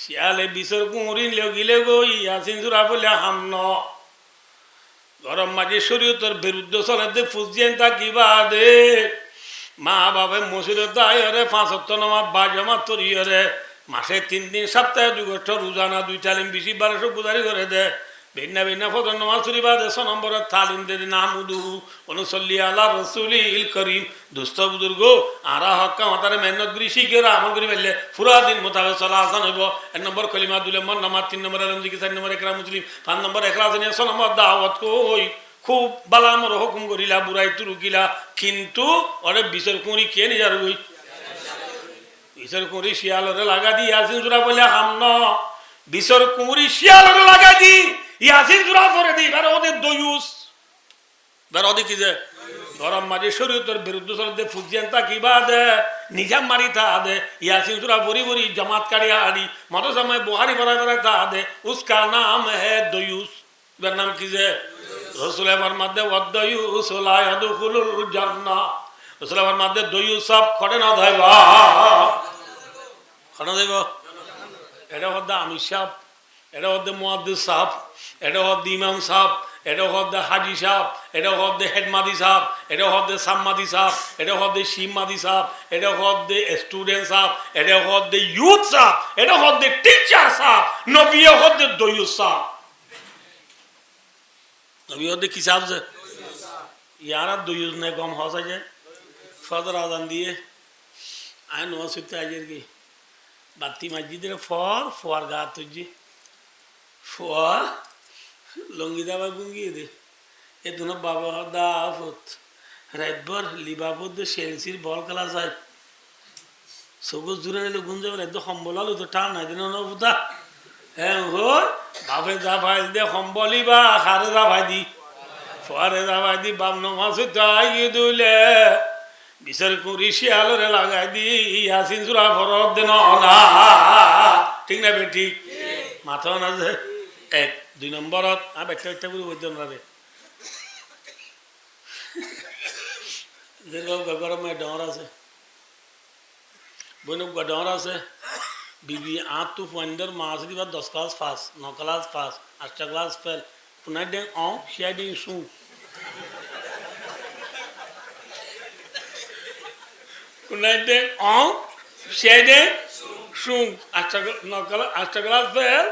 শিয়ালে বিছর কুঁড়ি লগিলে গই ইয়াসিন সুরা বলে হামন গরম মাঝে শরীয়তের বিরুদ্ধে চলে ফুজিয়েন থাকিবা দে মা বাবা মসজিদে আয়রে 5 ওয়াক্ত নামাজ বাজমা তরিয়রে মাসে 3 দিন সপ্তাহে 2 গোষ্ঠ রোজানা 2 তালিম 20 1200 গুজারি করে দে ভিন্ন ভিন্ন ফজর নামাজ শরীফ আছে 100 নম্বরের তালিম দে নামুদু অনুসল্লি আলা রাসূলিল করিম দোস্ত বুজুর্গ আরা হক আমাদের মেহনত করি শিখেরা আমল করি বললে পুরা দিন মোতাবেক চলা আসান হইব 1 নম্বর কলিমা 2 নম্বর নামাজ 3 নম্বর আলম জিকির 4 নম্বর ইকরাম মুসলিম 5 নম্বর ইখলাস নিয়ে 6 নম্বর দাওয়াত কই খুব বালা আমর হুকুম করিলা বুড়াই তুরুকিলা কিন্তু ওরে বিচর কুঁড়ি কে নিজার গই বিচর কুঁড়ি শিয়ালরে লাগা দি ইয়াসিন সূরা বলে হামন বিচর কুঁড়ি শিয়ালরে লাগা দি ইয়াসিন সূরা পড়ে দি আর ওদের দয়ুস আর ওদের কি যে গরম মাঝে শরীয়তের বিরুদ্ধে চলতে ফুজিয়ান তাকিবা দে নিজাম মারি তা দে ইয়াসিন সূরা বরি বরি জামাত কাড়িয়া আড়ি মাদ্রাসায় বুখারী পড়ায় তা দে উসকা নাম হে দয়ুস এর নাম কি যে রাসূলের ফরমাতে ওয়াদয়ুস লা ইয়াদখুলুল জান্নাহ রাসূলের ফরমাতে দয়ুস সব খড়ে না যাইবা খড়ে যাইবা এটা হচ্ছে আমির সাহেব এটা হচ্ছে মুয়াদ্দিস সাহেব এটা হচ্ছে ইমাম সাহেব এটা হচ্ছে হাজি সাহেব এটা হচ্ছে হেডমাদি সাহেব এটা হচ্ছে সাম্মাদি সাহেব এটা হচ্ছে শিমাদি সাহেব এটা হচ্ছে স্টুডেন্ট সাহেব এটা হচ্ছে ইউথ সাহেব এটা হচ্ছে টিচার সাহেব নবী হচ্ছে দয়ুস সাহেব নবী হচ্ছে কি সাহেব যে ইয়ারা দয়ুস নে কম হসা যায় ফজর আজান দিয়ে আইন ওয়াসিতে আজের কি বাতি মসজিদের ফর গা তুজি ফর লঙ্গি দাবা গুঙ্গিয়ে দে এ দুনো বাবা দা আফত রাতভর লিবাবদ সেলসির বল খেলা যায় সবুজ দূরে নিলে গুন যাবে একদম সম্বল আলো তো টান নাই দিন নবুতা হ্যাঁ হো বাপে যা ভাই দে সম্বলি বা হারে যা ভাই দি ফরে যা ভাই দি বাপ নমাজ তাই দুলে বিচার করি শিয়ালরে লাগাই দি ইয়াসিন সূরা ফরদ দেন না ঠিক না বে ঠিক মাথা না যে 1 2 নম্বরত একটা একটা করে বইতে না রে যেরকম গরমে ডর আছে বইন ডর আছে বিবি 8 to 5 মাস দিবা 10 class pass 9 class pass 8 class fail পুনাই দেন অ শিয়াই দিন সু পুনাই দেন অ শিয়াই দেন সু 8 ক্লাস ফেল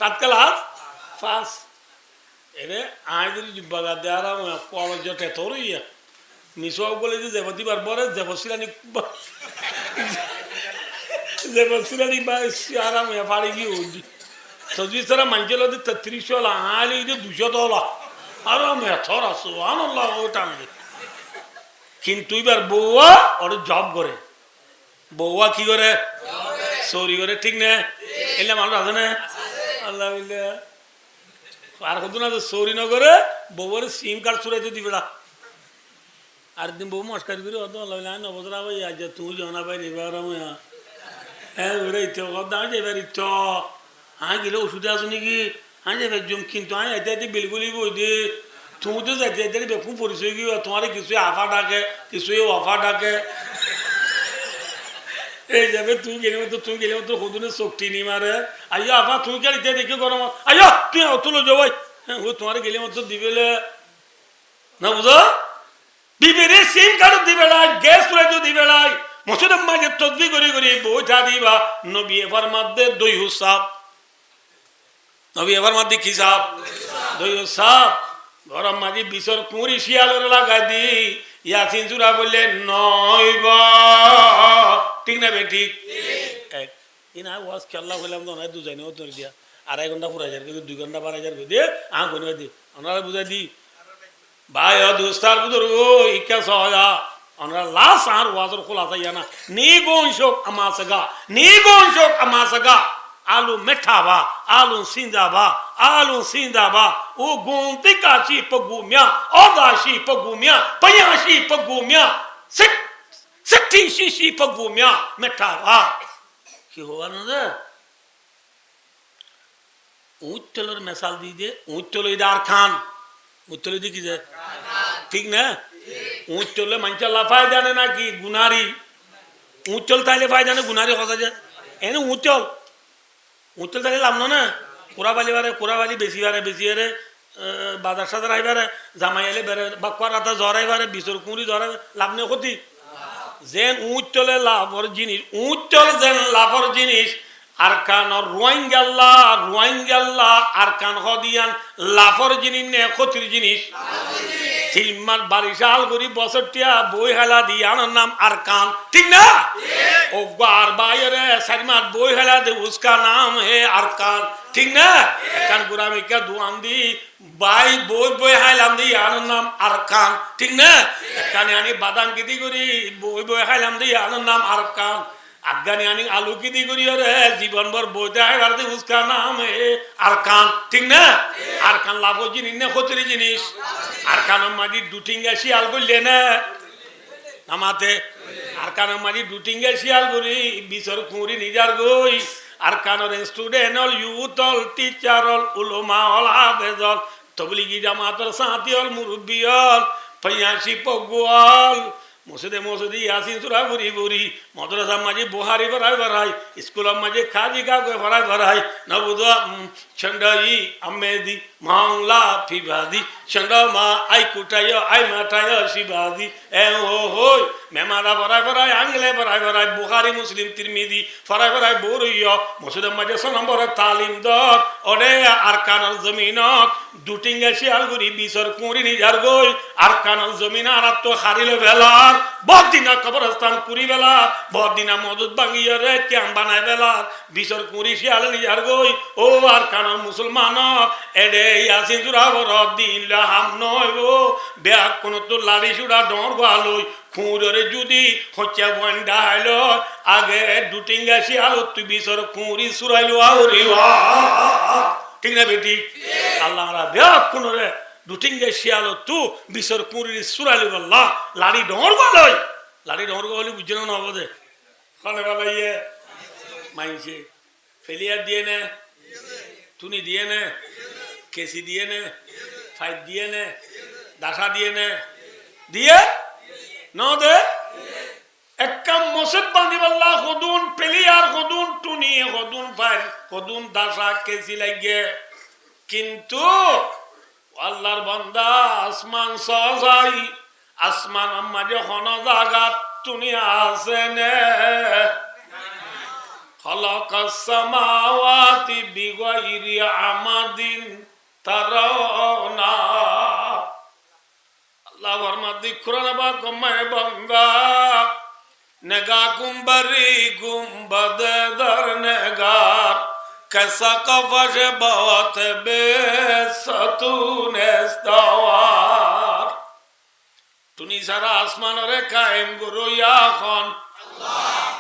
7 ক্লাস পাস এরে আই যদি জিব্বাগা দেয়ারা কলেজ টেতর ইয়া মিসওয়াক বলে যে দেবতিবার পরে দেবশিলানি দেবশিলানি বা আরাম পাড়ি গিয়ে উঠি তজবি সারা মাঞ্চল 33 হল আলি 200 হল আরাম এথর আসো আনল্লাহ ওটা কিন্তু এবার বউয়া ওর জব করে বউয়া কি করে চুরি করে ঠিক না এলে মানুষ আছে না আল্লাহ আর কত না চুরি ন করে বউয়ের সিম কার্ড চুরাইতে দিবে না আর দিন বউ মস্কারি করে অত নবজরা ভাই আজ তুই জানা পাই এবার হ্যাঁ ওরে ইচ্ছ দাঁড় এবার ইচ্ছ গেলে ওষুধে আছো নাকি যাবে জম কিন্তু এতে এতে বিলগুলি বই দে তুমি তো যাইতে যাইতে বেকুম পরিচয় কি তোমার কিছু আফা ডাকে কিছুই অফা ডাকে এই যাবে তুই গেলে মতো সদুনে চোখটি নি মারে আইয়া আফা তুই কে ইতে দেখে গরম আইয়া তুই অতুলো যাও হ্যাঁ ও তোমার গেলে মতো দিবেলে না বুঝো বিবিরে সিম কার্ড দিবে না গ্যাস পুরাইতে দিবে না মসজিদের মাঝে তসবি করে করে বইটা দিবা নবী এবার মধ্যে দয়ুস সাহেব নবী এবার মধ্যে কি সাহেব দয়ুস সাহেব গরম মাঝে বিচর কুঁড়ি শিয়ালের লাগাই দি ইয়াসিন সূরা বললে নয়বা ঠিক না বে ঠিক এক ইনা ওয়াজ খেলা বললাম তো নাই দুজাইনে ও তোর দিয়া 2.5 ঘন্টা পুরাই যার কিন্তু 2 ঘন্টা 12 করে দিয়ে কোনে দি আমরা বুঝাই দি ভাই দোস্তার বুজুর্গ ইকা সহজা আমরা লাস আর ওয়াজর খোলাসা ইয়ানা নিগোনশক আমাসগা আলু মেঠাবা আলু সিন্দাবা ও গোন্তি কাচি পগুমিয়া ওদাশি পগুমিয়া পয়াশি পগুমিয়া সিটি শিশি পগুমিয়া মেঠাবা কি হওয়া না উচ্চলর মিসাল দি দে উচ্চলই দার খান উচ্চলই দি কি যে ঠিক না উঁচ চললে মানুষের লাফায় জানে নাকি গুনারি উঁচ চল তাইলে ফায় জানে গুনারি হসা যায় এনে উঠতে তাহলে লাভ না কোরাবালি বারে কোরাবালি বেশি বারে বাজার সাজার আইবারে জামাই এলে বেড়ে বাক্কার রাতে জ্বর আইবারে বিচর কুঁড়ি জ্বর লাভ নেই ক্ষতি যেন উঁচ চলে লাভর জিনিস উঁচ চলে যেন লাভর জিনিস আর কানর রোয়াইঙ্গাল্লা আর কান হদিয়ান লাভর জিনিস নে ক্ষতির জিনিস চিলমার বারিশাল গরি বছরটিয়া বই হেলা দি আনার নাম আর কান ঠিক না ও আর বাইরে সারিমার বই হেলা দে উসকা নাম হে আর কান ঠিক না কান গুরামিকা দুয়ান দি বাই বই বই হাইলাম দি আনার নাম আর কান ঠিক না কানে আনি বাদাম কিদি করি বই বই হাইলাম দি আনার নাম আর কান আফগানি আনি আলু কিদি করি রে জীবনভর বইতে হাইবার দি উসকা নাম হে আর কান ঠিক না আর কান লাভ জিনিস না ক্ষতির জিনিস আর কানের মাঝি দুটিঙ্গা শিয়াল করলে না নামাতে আর কানের মাঝি দুটিঙ্গা শিয়াল করি বিচর কুঁড়ি নিজার গই আর কানের স্টুডেন্ট হল ইউথ হল টিচার হল উলমা হল হাফেজ হল তবলিগি জামাতর সাথী হল মুরব্বী হল ফয়াসি পগুয়াল মসজিদে ইয়াসিন সূরা বুড়ি মাদ্রাসা মাঝে বুহারি ভরাই স্কুলের মাঝে খাজি কাগজ ভরাই নবুদা ছন্ডাই আমেদি মাংলা ফিবাদি ছন্ডমা আই কুটায় আই মাটায় শিবাদি এ ও হই মেমারা ভরাই আংলে ভরাই বুহারি মুসলিম তিরমিজি ভরাই বড়ইয় মসজিদের মাঝে নম্বর তালিম দত ওরে আর কানাল জমিনত দুটিঙ্গা শিয়ালগুড়ি বিচর কুঁড়ি নিজার গই আর কানাল জমিন আর তো হারিলে বেলার বদিনা কবরস্থান কুড়ি বেলা বদিনা মদত ভাঙিয়ে রে ক্যাম্প বানায় বেলার বিচর কুঁড়ি শিয়াল নিজার গই ও আর কানাল মুসলমান এডে ইয়াসিন জুরাবর দিন হাম নয় গো ব্যাগ কোন তো লাড়ি সুড়া ডর গালই খুঁড়রে যদি হচ্ছে বন্ডা হাইল আগে দুটিঙ্গা শিয়াল তুই বিচর কুঁড়ি সুরাইলো আউরি ঠিক না বেটি আল্লাহ ব্যাগ কোন রে দুটিঙ্গে শিয়াল তু বিচর কুঁড়ি সুরাইলি বললা লাড়ি ডর গালই বুঝে না বোধে কনে বাবাইয়ে মাইছে ফেলিয়া দিয়ে নে টুনি দিয়ে নে কেসি দিয়ে নে ফাইট দিয়ে নে দাসা দিয়ে নে দিয়ে ন দে একদম মসজিদ বাঁধি বললা হদুন পেলিয়ার হদুন টুনি হদুন ফাইট হদুন দাসা কেসি লাগে কিন্তু আল্লাহর বান্দা আসমান সজাই আসমান মাঝে হন জাগাত টুনি আছে নে খলাকাস সামাওয়াতি বিগাইরি আমাদিন তারাউনা আল্লাহ ফরমাতি কুরআন বা কমায় বান্দা নেগা কুম্বরি গুম্বদ দর নেগার कैसा कफश बहुत बेसतूने इस्तावार तुनी सारा आसमान रे कायम गुरु या कौन अल्लाह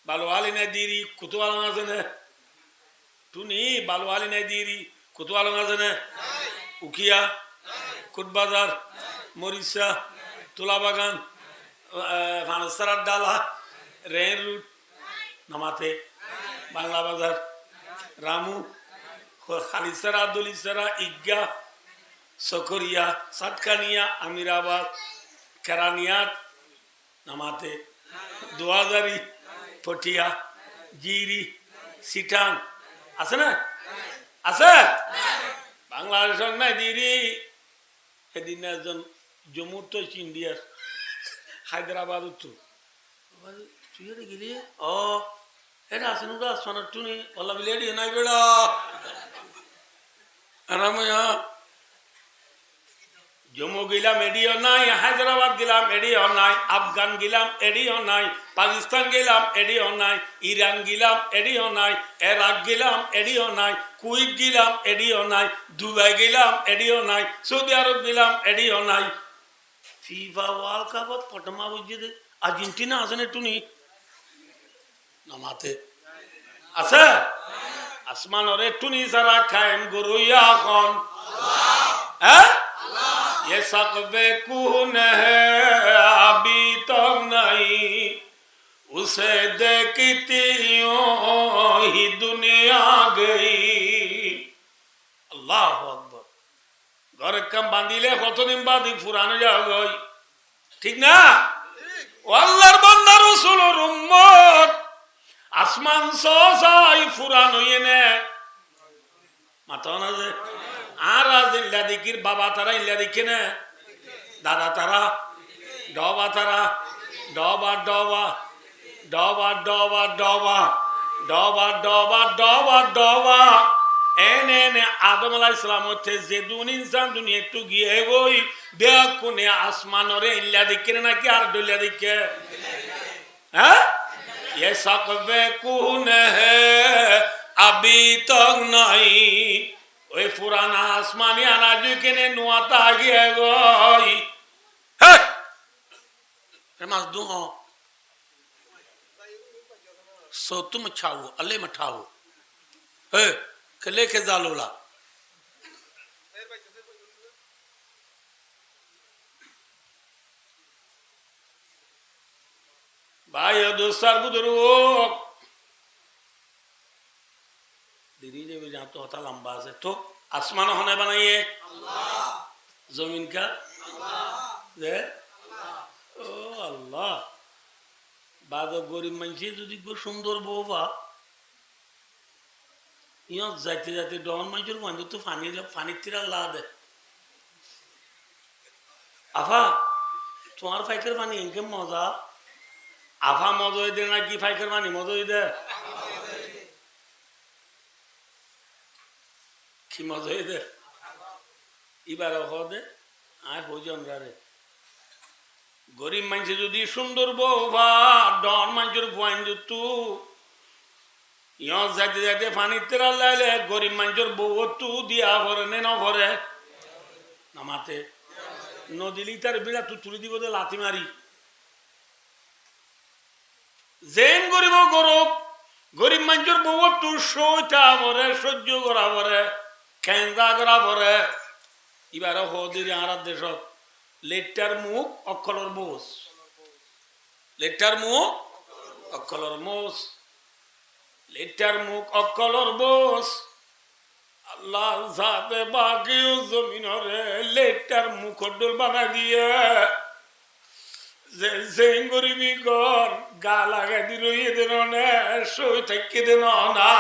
बालवाली ने दीरी कुतवाल ने तुनी बालवाली ने दीरी कुतवाल ने उकिया कुटबाजार मोरिसा तुला बागान फानसरा डाला रेन रूट नमाते बांग्ला बाजार रामू खालिसरा दुलिसरा इग्गा सकरिया सटकानिया अमीराबाद करानियात नमाते दुआजारी पटिया जीरी सिटान আছে না আছে বাংলাদেশের নাই দিরি এদিন একজন জম্মু তো ইন্ডিয়ার হায়দ্রাবাদ তো তুই গেলি ও এটা আছে না সোনার টুনি ওলা বিলেডি নাই বেড়া আরাময়া জম্মু গেলাম এডিও নাই হায়দ্রাবাদ গেলাম এডিও নাই আফগান গেলাম এডিও নাই পাকিস্তান গেলাম এডিও নাই ইরান গেলাম এডিও নাই ইরাক গেলাম এডিও নাই কুয়েত গেলাম এডিও নাই দুবাই গেলাম এডিও নাই সৌদি আরব গেলাম এডিও নাই ফিফা ওয়ার্ল্ড কাপত পটমা বুঝিয়ে আর্জেন্টিনা আছে না টুনি নামাতে আছে আসমান ওরে টুনি সারা কায়েম গুরুয়া কোন হ্যাঁ ये सकवे कौन है अभी तक नहीं उसे देखती ही दुनिया गई अल्लाह अकबर घर कम बांधिले कतदिन बाद पुरानो जा गई ठीक ना আল্লাহর বান্দা রাসূলের উম্মত আসমান সজাই পুরানো মাথা না যে আর ইল্লা দিকির বাবা তারা ইল্লা দিকে না দাদা তারা ডবা তারা ডবা ডবা ডবা ডবা ডবা ডবা ডবা ডবা ডবা এনে এনে আদম আলাইহিস সালাম হচ্ছে যে দুন ইনসান দুনিয়া একটু গিয়ে গই বেকুনে আসমানরে ইল্লা দিকে নাকি আর ডইলা দিকে হ্যাঁ ये सकवे कौन है अभी तक नहीं ওই পুরানা আসমানি আনাজু কেনে নুয়াতা গিয়ে গই হ্যাঁ মাস দু हो सो तुम छाओ अल्ले मठाओ है कले के जालोला भाई दोस्तार बुजुर्ग दीदी जब जहाँ तो होता लंबा से तो आसमान होने बनाइए जमीन का ও আল্লাহ বাদ গরিব মানুষ যদি সুন্দর বউ বা ইয়ত যাইতে যাইতে ডন মানুষের বন্ধু তো পানির তীরা লা দে আফা তোমার ফাইকের পানি এনকে মজা আফা মজা দে না কি ফাইকের পানি মজা দে কি মজা দে এবার দে আয় ভোজন রে গরিব মানুষ যদি সুন্দর বউ বা ডন মানুষের বন্ধু ইয়ত যাইতে যাইতে পানির তীরা লাইলে গরিব মানুষের বউ তু দিয়া ভরে নে ন ভরে নামাতে নদী তার বিড়া তু তুলে দিব দে লাথি মারি জেন গরিব গরব গরিব মানুষের বউ তু সইটা ভরে সহ্য করা ভরে কেন্দা করা ভরে এবার হদির আর দেশ লেটার মুখ অক্ষলর মোষ লেটার মুখ অক্ষলর মোষ লেটার মুখ অক্ষলর বোস আল্লাহ সাথে বাকি জমিনরে লেটার মুখ ডোল বানা দিয়ে যে গরিবি ঘর গা লাগাই দি রইয়ে দেন না সই থাকি দেন না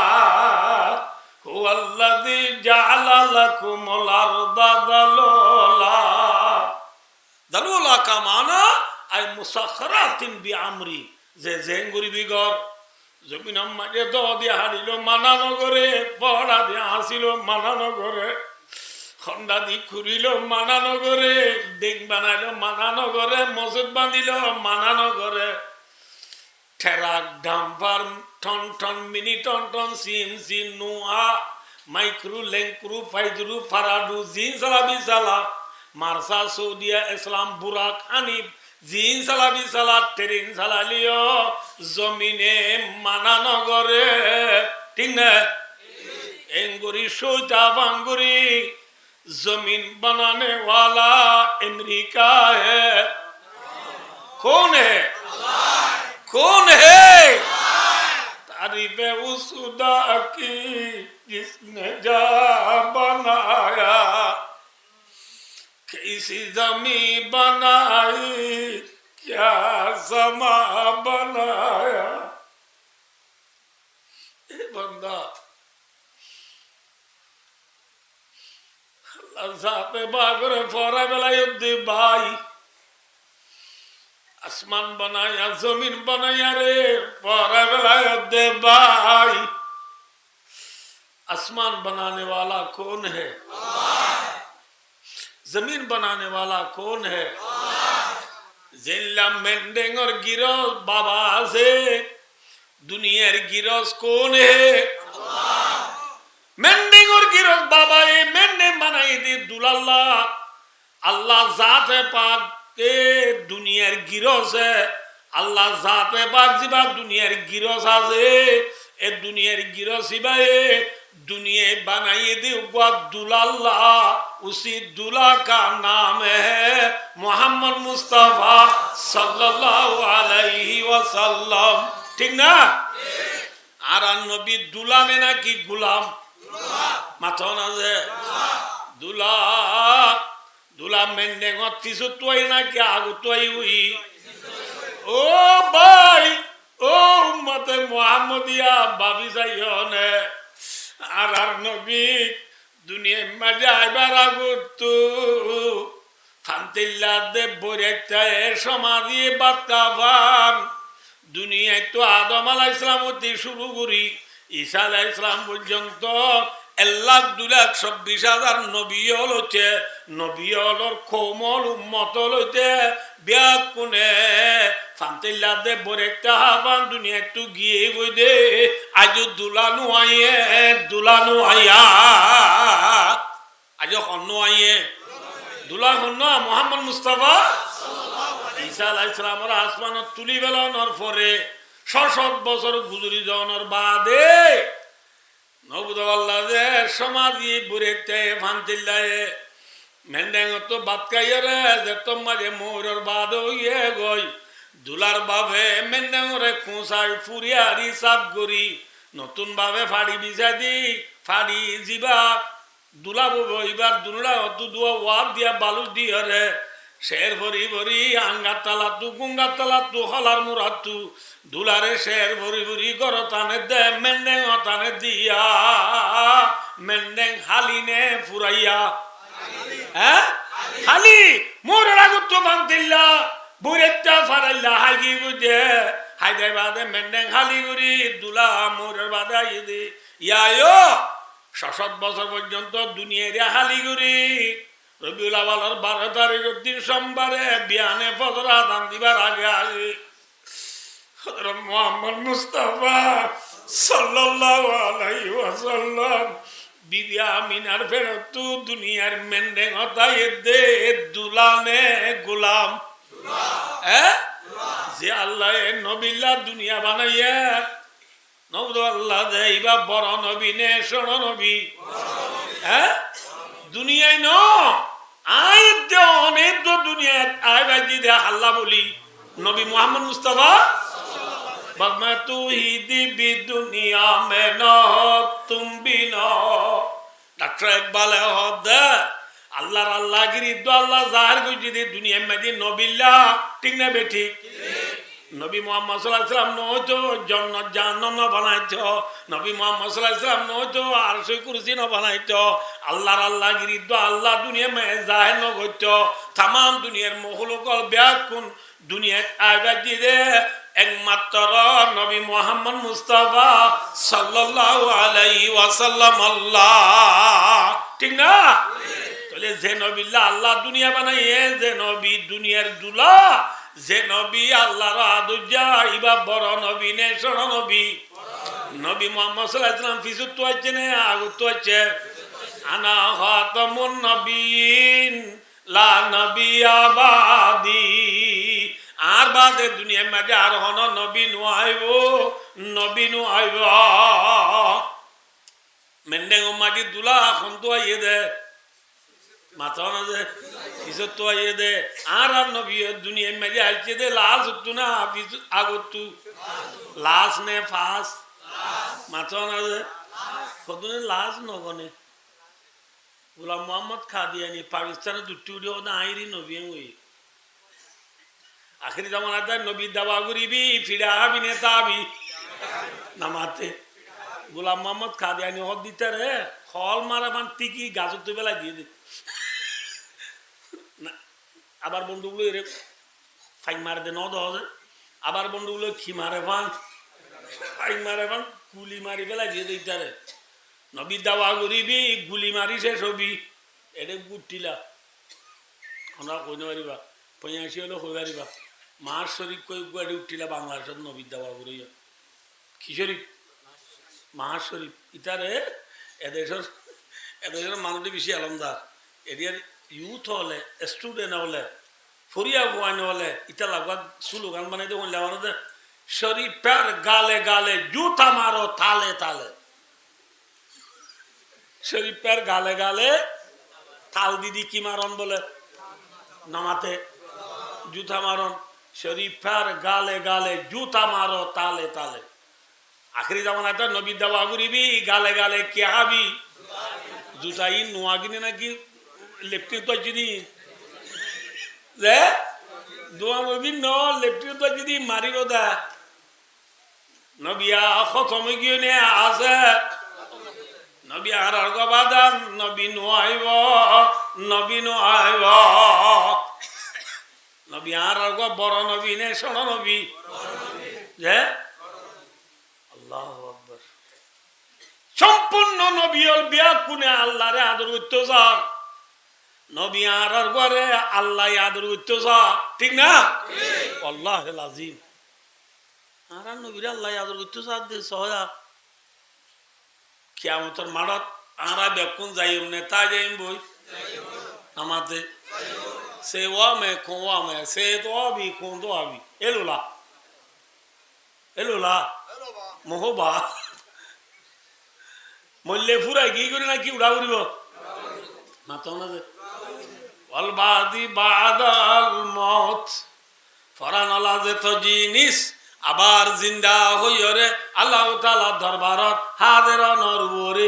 হু আল্লাযী জাআলা লাকুমুল আরদা দালুলা দালুলা কা মানা আই মুসাখখারাতিন বিআমরি যে গরিবি ঘর জমিন মাঝে দ দিয়া হারিল মানানো করে পড়া দিয়া হাসিল মানানো করে খন্ডা দি খুরিল মানানো করে ডেং বানাইল মানানো করে মসজিদ বাঁধিল মানানো করে truck dumper ton ton mini ton ton সিম সিম নুয়া মাইক্রু লেঙ্ক্রু ফাইদরু ফারাডু জিন সালা বিসালা মারসা সৌদিয়া ইসলাম বুরাক হানিফ জিন সালা বিসালা ট্রেন চালালিও জমিনে মানানো করে ঠিক না एंगुरी सोता वांगुरी जमीन बनाने वाला अमेरिका है कौन है कौन है तारीफ उस खुदा की जिसने जा बनाया कैसी जमीन बनाई क्या समा बनाया ए बंदा भाई आसमान बनाया जमीन बनाया रे दे भाई आसमान बनाने वाला कौन है जमीन बनाने वाला कौन है जिल्ला मेंडेंग और गिरोस बाबा से दुनिया गिरोस कौन है मेंडिंग और गिरोस बाबा ये मेंडे बनाई दी दुलाल्ला अल्लाह जात है पाक के दुनियार गिरोस है अल्लाह जात है पाक जिबा दुनियार गिरोस आजे ए दुनियार गिरोस इबा ये दुनिया बनाई दी उबा दुलाल्ला उसी दुला का नाम है मोहम्मद मुस्तफा सल्लल्लाहु अलैहि वसल्लम ठीक ना आरा नबी दुला में ना की गुलाम माथो ना जे दुला दुला मेंढे गत्तीसु तोई ना क्या आगु तोई हुई ओ भाई ओ उम्मत मुहम्मदिया बाबी साइयों ने आर नबी দুনিয়া মাঝে আইবার আগত ফান্তিল্লা দেব বরেটা সমাধি বাক্কা পান দুনিয়ায় তো আদম আলাইহিস সালাম হতে শুরু করি ঈসা আলাইহিস সালাম পর্যন্ত 1,2,26,000 নবী হচ্ছে নবী হলর কোমল উম্মত হইতে ব্যাকুনে ফান্তিল্লা দেব বরেটা হাবান দুনিয়া একটু গিয়ে বই দে আজ দুলানু আইয়া আজ হন্ন আইয়ে দুলা হন্ন মোহাম্মদ মুস্তাফা ঈসা আলাইহিস সালামের আসমানত তুলি বেলানোর পরে 600 বছর গুজরি যাওয়ার বাদে নবুদাল্লাহ সমাধি বুড়েতে ফান্তিল্লায়ে মেন্ডেঙ্গ তো বাদ খাইয়ারে যে তোমারে মোহরের বাদ হইয়ে গই দুলার বাবে মেন্ডেঙ্গরে খুঁসাই ফুরিয়ারি সাপ করি নতুন ভাবে ফাড়ি বিছা দি ফাড়ি জিবা দুলা বইবার দুলা অত দুয়া ওয়ার দিয়া বালুস দিয়ারে শের ভরি ভরি আঙ্গার তালাতু গুঙ্গার তালাতু হলার মুরাতু দুলারে শের ভরি ভরি গর টানে দে মেন্ডেং টানে দিয়া মেন্ডেং হালিনে ফুরাইয়া হ্যাঁ হালি মোর রাগত বান্দিল্লা বুরেটা ফারাইল্লা হাগি বুঝে হায়দ্রাবাদে মেন্ডেং হালি গুরি দুলা মোরের বাদে আইয়ে দে ইয়ায়ো 600 বছর পর্যন্ত দুনিয়ার হালি গুরি রবিউল আওয়ালের 12 তারিখের দিন সোমবারে বিয়ানে ফজর আযান দিবার আগে হযরত মুহাম্মদ মুস্তাফা সাল্লাল্লাহু আলাইহি ওয়াসাল্লাম বিবি আমিনার ফেরতু দুনিয়ার মেন্ডেং হতায় দে দুলানে গোলাম যে আল্লাহ নবিল্লা দুনিয়া বানাইয়া নবু আল্লাহ দেইবা বড় নবী নে শোনো নবী দুনিয়ায় ন আয় অনেক তো দুনিয়ায় আয় বাজি দে হাল্লা বলি নবী মুহাম্মদ মুস্তাফা বদমা তু হি দিবি দুনিয়া মে ন তুম বি ন ডাক্তার ইকবাল হদে আল্লাহর আল্লাহগিরি তো আল্লাহ জাহির কইছি দে দুনিয়া মে নবিল্লা ঠিক না বেঠি নবী মুহাম্মদ সাল্লাল্লাহু আলাইহি ওয়াসাল্লাম নয়তো জান্নাত জাহান্নাম না বানাইতো নবী মুহাম্মদ সাল্লাল্লাহু আলাইহি ওয়াসাল্লাম নয়তো আরশ কুরসি না বানাইতো আল্লাহর আল্লাহগিরি তো আল্লাহ দুনিয়া মে জাহির ন করতো तमाम দুনিয়ার মখলুকল ব্যাকুন দুনিয়াত আইবাজি দে একমাত্র নবী মুহাম্মদ মুস্তাফা সাল্লাল্লাহু আলাইহি ওয়াসাল্লাম আল্লাহ ঠিক না তাহলে যে নবিল্লাহ আল্লাহ দুনিয়া বানাইয়ে যে নবী দুনিয়ার দুলা যে নবী আল্লাহর আদুজা ইবা বড় নবী নে শোনো নবী নবী মুহাম্মদ সাল্লাল্লাহু আলাইহি ওয়াসাল্লাম ফিসুত তো আছে না আগত তো আছে আনা খাতামুন নবিয়িন লা নবিয়া বাদি আর বাদে দুনিয়ার মধ্যে আর হন নবী নু আইব মেন্ডেং মাটি দুলা এখন তো আইয়ে দে মাথা না যে কিছু তো আইয়ে দে আর নবী দুনিয়ার মধ্যে আইছে দে লাশ উঠতো না আগতু লাশ নে ফাঁস মাথা না যে কতদিন লাশ নগনে গোলাম মোহাম্মদ খাদিয়ানি পাকিস্তানের দুটি উড়িয়ে না আইরি নবী ওই আখেরি জামানাতে নবী দাওয়া করিবি ফিরে আবি নেতা আবি নামাতে গোলাম মোহাম্মদ খাদিয়ানি হদ দিতে রে খল মারা মান টিকি গাছের তো বেলা দিয়ে দে আবার বন্ধুগুলো এরে ফাইন মারে দে নদে আবার বন্ধুগুলো খি মারে পান ফাইন মারে পান গুলি মারি বেলা দিয়ে দিতে রে নবী দাওয়া করিবি গুলি মারি শেষ হবি এটা গুটিলা আমরা কইতে পারিবা 85 হলে হয়ে পারিবা মার শরীফ কই গাড়ি উঠিলা বাংলাদেশের নবী দাওয়া করিয়া কি শরীফ মার শরীফ ইতারে এদেশের মানুষটি বেশি আলমদার এরিয়ার ইউথ হলে স্টুডেন্ট হলে ফরিয়া গোয়ানি হলে ইটা লাগবা স্লোগান বানাই দেবো লেবানো শরীফের গালে গালে জুতা মারো তালে তালে শরীফের গালে গালে তাল দিদি কি মারন বলে নামাতে জুতা মারন শরীফের গালে গালে জুতা মারো তালে তালে আখরি জামানাটা নবী দাওয়া করিবি গালে গালে কে হাবি জুতাই নোয়া কিনে নাকি লেফটি তো যদি দোয়া নবী ন লেফটি তো যদি মারিব দা নবিয়া খতম গিয়ে আছে নবী নবী আর গবাদান নবী নোয়াইব নবী নোয়াইব নবী আর বড় নবী নে শোন নবী যে আল্লাহু আকবার সম্পূর্ণ নবী হল বিয়া কুনে আল্লাহরে আদর করতে চান নবী আর ঘরে আল্লাহ আদর করতে চান ঠিক না আল্লাহুল আযীম আর নবীর আল্লাহ আদর করতে চান দে সহজা কিয়ামতের মাঠত আরা বেকুন যাইম নে তা যাইম বই আমাতে সে ওয়া মে কোয়া মে সে তো আবি কোন তো আবি এলোলা মোহবা মল্লে ফুরাই কি করে না কি উড়া উড়িব মাতো না যে ওয়াল বাদি বাদাল মউত ফরান আলা যে তো জিনিস আবার জিন্দা হইরে আল্লাহ তাআলা দরবারত হাজির নরবরে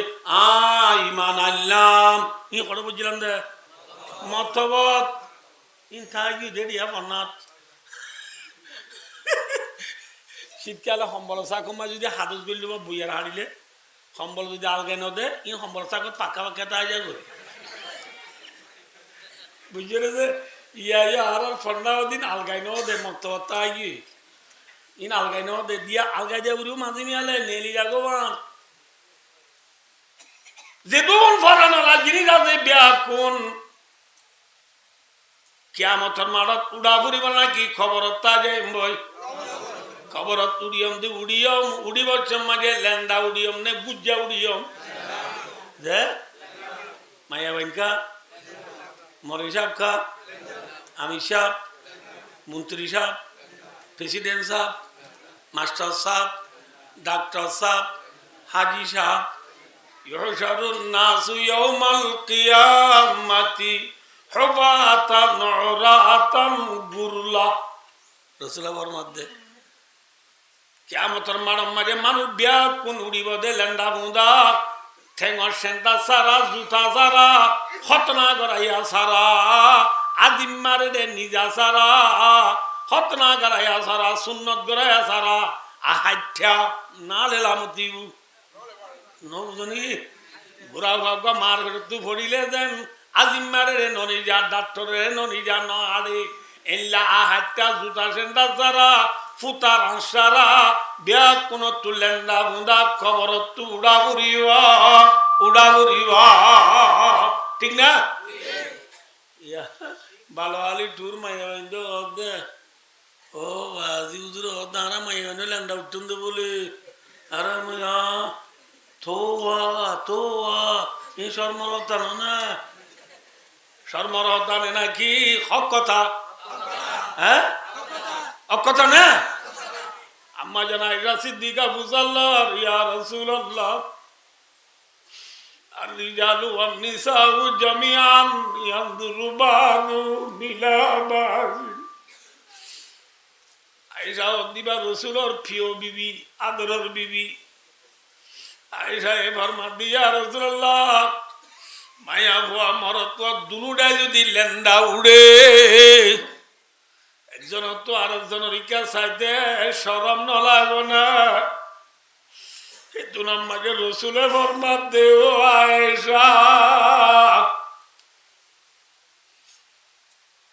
ঈমান আনলাম ই কত বুঝলাম দে মতবত ইন থাকি দেড়িয়া বনাত শীতকালে সম্বল চাকমা যদি হাতত গলি দিব বইয়ার হারিলে সম্বল যদি আলগাই নদে ই সম্বল চাকত পাকা পাকা তাই যায় করে বুঝলে যে ইয়া আর ফন্ডাও দিন আলগাই নদে মতবত তাই ইন আলগাই নদে দিয়া আলগাই দিয়ে বুড়িও মাঝে মিয়ালে নেলি রাগবান যে দুন ফরানলা জিনিস আছে বিয়া কোন কিয়ামতের মাঠত উড়া ফুরিব নাকি খবরত তা যায় বই খবরত উড়িয়ম দি উড়িয়ম উড়িবর মাঝে ল্যান্ডা উড়িয়ম নে বুঝা উড়িয়ম যে মায়া বাইনকা মরি সাহেব খা আমির সাহেব মন্ত্রী সাহেব প্রেসিডেন্ট সাহেব মাস্টার সাহেব ডাক্তার সাহেব হাজি সাহেব ইহশারুন নাসু ইয়াউমাল কিয়ামাতি হুবাতান উরাতান গুরলা রাসূলুল্লাহর মধ্যে কিয়ামতের মাঝে মানুষ বিয়া কোন উড়িব দে লেন্ডা বুঁদা ঠেঙর সেন্টা সারা জুতা সারা হতনা গড়াইয়া সারা আজিম মারে দে নিজা সারা হতনা গড়াইয়া সারা সুন্নত গড়াইয়া সারা আহাইঠা না লেলামতি নজনী বুড়া বাবা মার ঘরে তু ফড়িলে দেন আজিম মারে রে ননিজা ডাক্তরে ননিজা ন আড়ে এল্লা আহাইঠা জুতা সেন্টা সারা ফুতার আসারা বিয়া কোন তুলেন্ডা বুঁদা খবর তু উড়া উড়িবা ঠিক না ভালো আলি টুর মাইয়া দে ও আজি উজুর দাঁড়া মাইয়া ল্যান্ডা উঠতেন দে বলে আরে মাইয়া থোয়া এই শর্মরতা না শর্মরতা নাকি হক কথা হ্যাঁ অকথা না আম্মা জানা আয়েশা সিদ্দিকা বুঝাল্লাহ ইয়া রাসূলুল্লাহ আর রিজালু ওয়ান নিসাউ জামিআন ইয়ানদুরু বাযু ইলা বায আয়েশা দিবা রাসূলের প্রিয় বিবি আদরের বিবি আয়েশা এ ফরমাত ইয়া রাসূলুল্লাহ মায়া ভুয়া মরত দুনুডাই যদি লেন্ডা উড়ে একজন তো আরেকজনের ইকা চাইতে শরম নলাগ না দু নম্বরে রসুলে ফরমাত দেও আয়েশা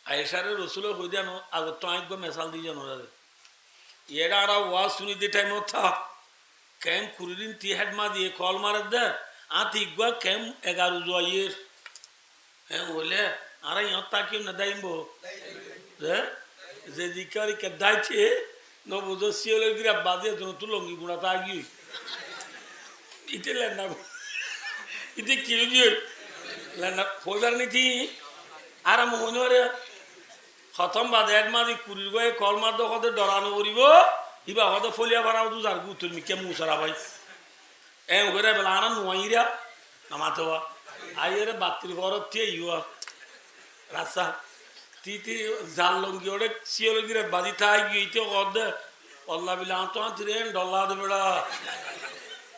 আয়েশারে রসুলে হই জানো আগে তো আইক মেসাল দিয়ে জানো রে এরা আর ওয়াজ শুনি দি টাইম থা কেম কুড়িদিন তি হেড মা দিয়ে কল মারে দে আতি গা কেম 11 জয়ের হ্যাঁ বলে আর ইয়া তাকিম না দাইমবো রে যে দিকারি কে দাইছে নবুজো সিওলে গিরা বাজে জন তুলঙ্গি গুড়া তাগি ইতে লেনা ইতে কি হইছে লেনা ফোজার নিতি আর মহনরে খতম বাদে এক মাদি কুড়ির গয়ে কল মার দখতে ডরানো করিব ইবা হতে ফলিয়া বাড়াও দু যার গুতুল মি কেমন সারা ভাই এম করে বেলা আনা নোয়াইরা নামাতোয়া আইরে বাত্রি ঘরত তে ইয়া রাস্তা তিতি জাল লঙ্গি ওরে সিওলে গিরে বাজি থাই গিতে কদ আল্লাহ বিলা তো তিরেন ডল্লা দে বেড়া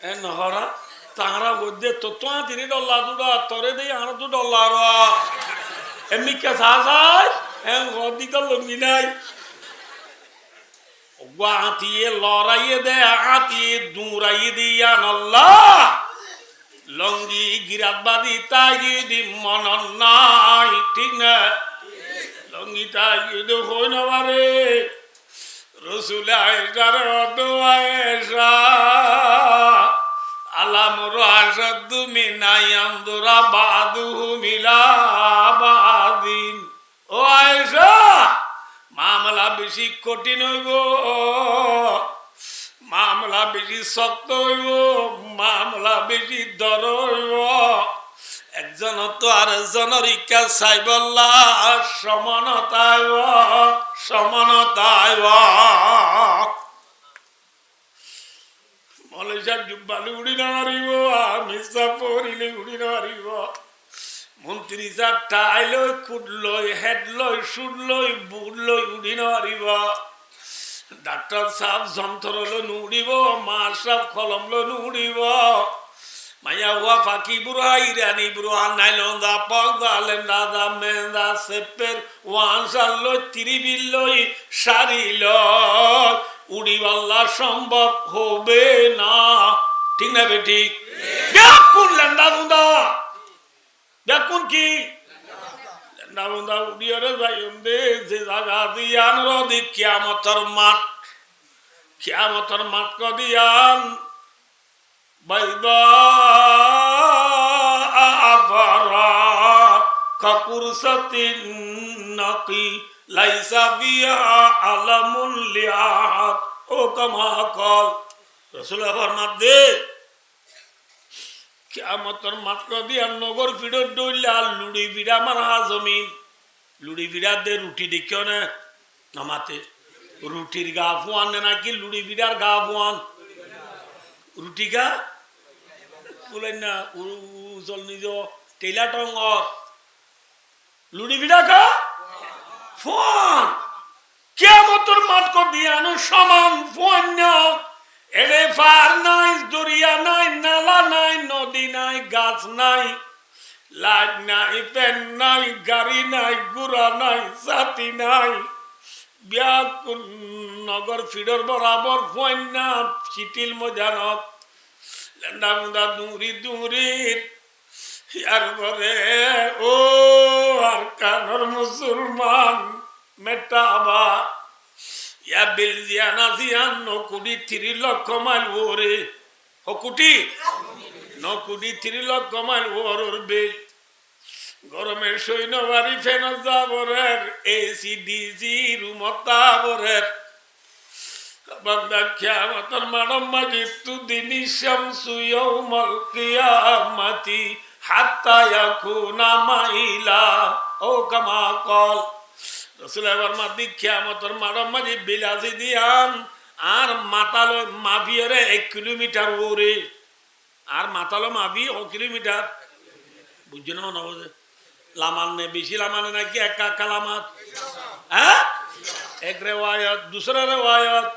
এ নহরা তাহারা গদ্দে তো তো তিরে ডল্লা দুডা তরে দেই আর তো ডল্লা র এমনি কে সাসাই এম গদি তো লঙ্গি নাই ওয়াতিয়ে লড়াইয়ে দে আতিয়ে দুরাইয়ে দিয়া আল্লাহ লঙ্গি গিরাতবাদী তাই দি মনন নাই ঠিক না লঙ্গি তাই হই নবারে রসুল আয়েশার আয়েশা আলামর আসাদ মিনাই আন্দুরা বাদুহু মিলা বাদিন ও আয়েশা মামলা বেশি কঠিন হইব মামলা বেশি শক্ত হইব মামলা বেশি দর হইব একজন তো আর একজনের ইচ্ছা চাইবল্লা সমানতা হইব সমানতা হইব মলেশা ডুবালে উড়ি নারিব মির্জা পড়িলে উড়ি নারিব মন্ত্রী সাহেব টাই লই খুট লই হেড লই সুট লই বুট লই উড়ি নারিব ডাক্তার সাহেব যন্ত্র লো নুড়িব মার সাহেব কলম লো নুড়িব মাইয়া হুয়া ফাঁকি বুড়া ইরানি বুড়া নাইলন দা পক দা লেন্দা দা মেন্দা সেপের ওয়ান সাল লই তিরিবিল লই সারি লই উড়িবাল্লা সম্ভব হবে না ঠিক না বেটি কোন লেন্দা বুন্দা দেখুন কি লেন্দা বুন্দা উড়িয়ারে যাইম দে যে জায়গা দিয়ান রদি কিয়ামতের মাঠ কদিয়ান বাইদা আফারা কাপুর সতিন নাকি লাইসা বিয়া আলামুল লিয়াত ও কামা কল রাসূল ফরমাত দে কিয়ামতের মাঠ কদিয়ান নগর ফিডর দইলা লুড়ি বিড়া মারহা জমিন লুড়ি বিড়া দে রুটি দেখিও না নামাতে রুটির গা ফুয়ান নাকি লুড়ি বিড়ার গা ফুয়ান রুটি গা বলেন না উজল নিজ টেলা টঙ্গর লুড়ি বিড়া গা ফুয়ান কিয়ামতের মাঠ কদিয়ানো সমান ফুয়ান এড়ে পার নাই দরিয়া নাই নালা নাই নদী নাই গাছ নাই লাইট নাই ফ্যান নাই গাড়ি নাই গুড়া নাই জাতি নাই ব্যাকুল নগর ফিডর বরাবর ফয়না চিটিল মজানত লেন্দা মুন্দা দুরি দুরির ইয়ার পরে ও আর কানর মুসলমান মেটাবা ইয়া বেলজিয়ানা জিয়ান নকুডি 3 লক্ষ মাইল ওরে হকুটি নকুডি 3 লক্ষ মাইল ওর বেল গরমের সৈন্যবাড়ি ফেন যাবরের এসি ডিজি রুমতা বরের বান্দা কিয়ামতের মানব মাজিদ তুদিনি শামসু ইয়াউমাল কিয়ামাতি হাত্তা ইয়াকুনা মাইলা ও কামা কল রাসূল ফরমাত কিয়ামতের মানব মাজিদ বিলাসি দিয়ান আর মাতালো মাভিরে 1 কিলোমিটার ওরে আর মাতালো মাভি 1 কিলোমিটার বুঝছো না বুঝে লামানে বেশি লামানে নাকি একা কালামাত হ্যাঁ এক রেওয়ায়ত दूसरा রেওয়ায়ত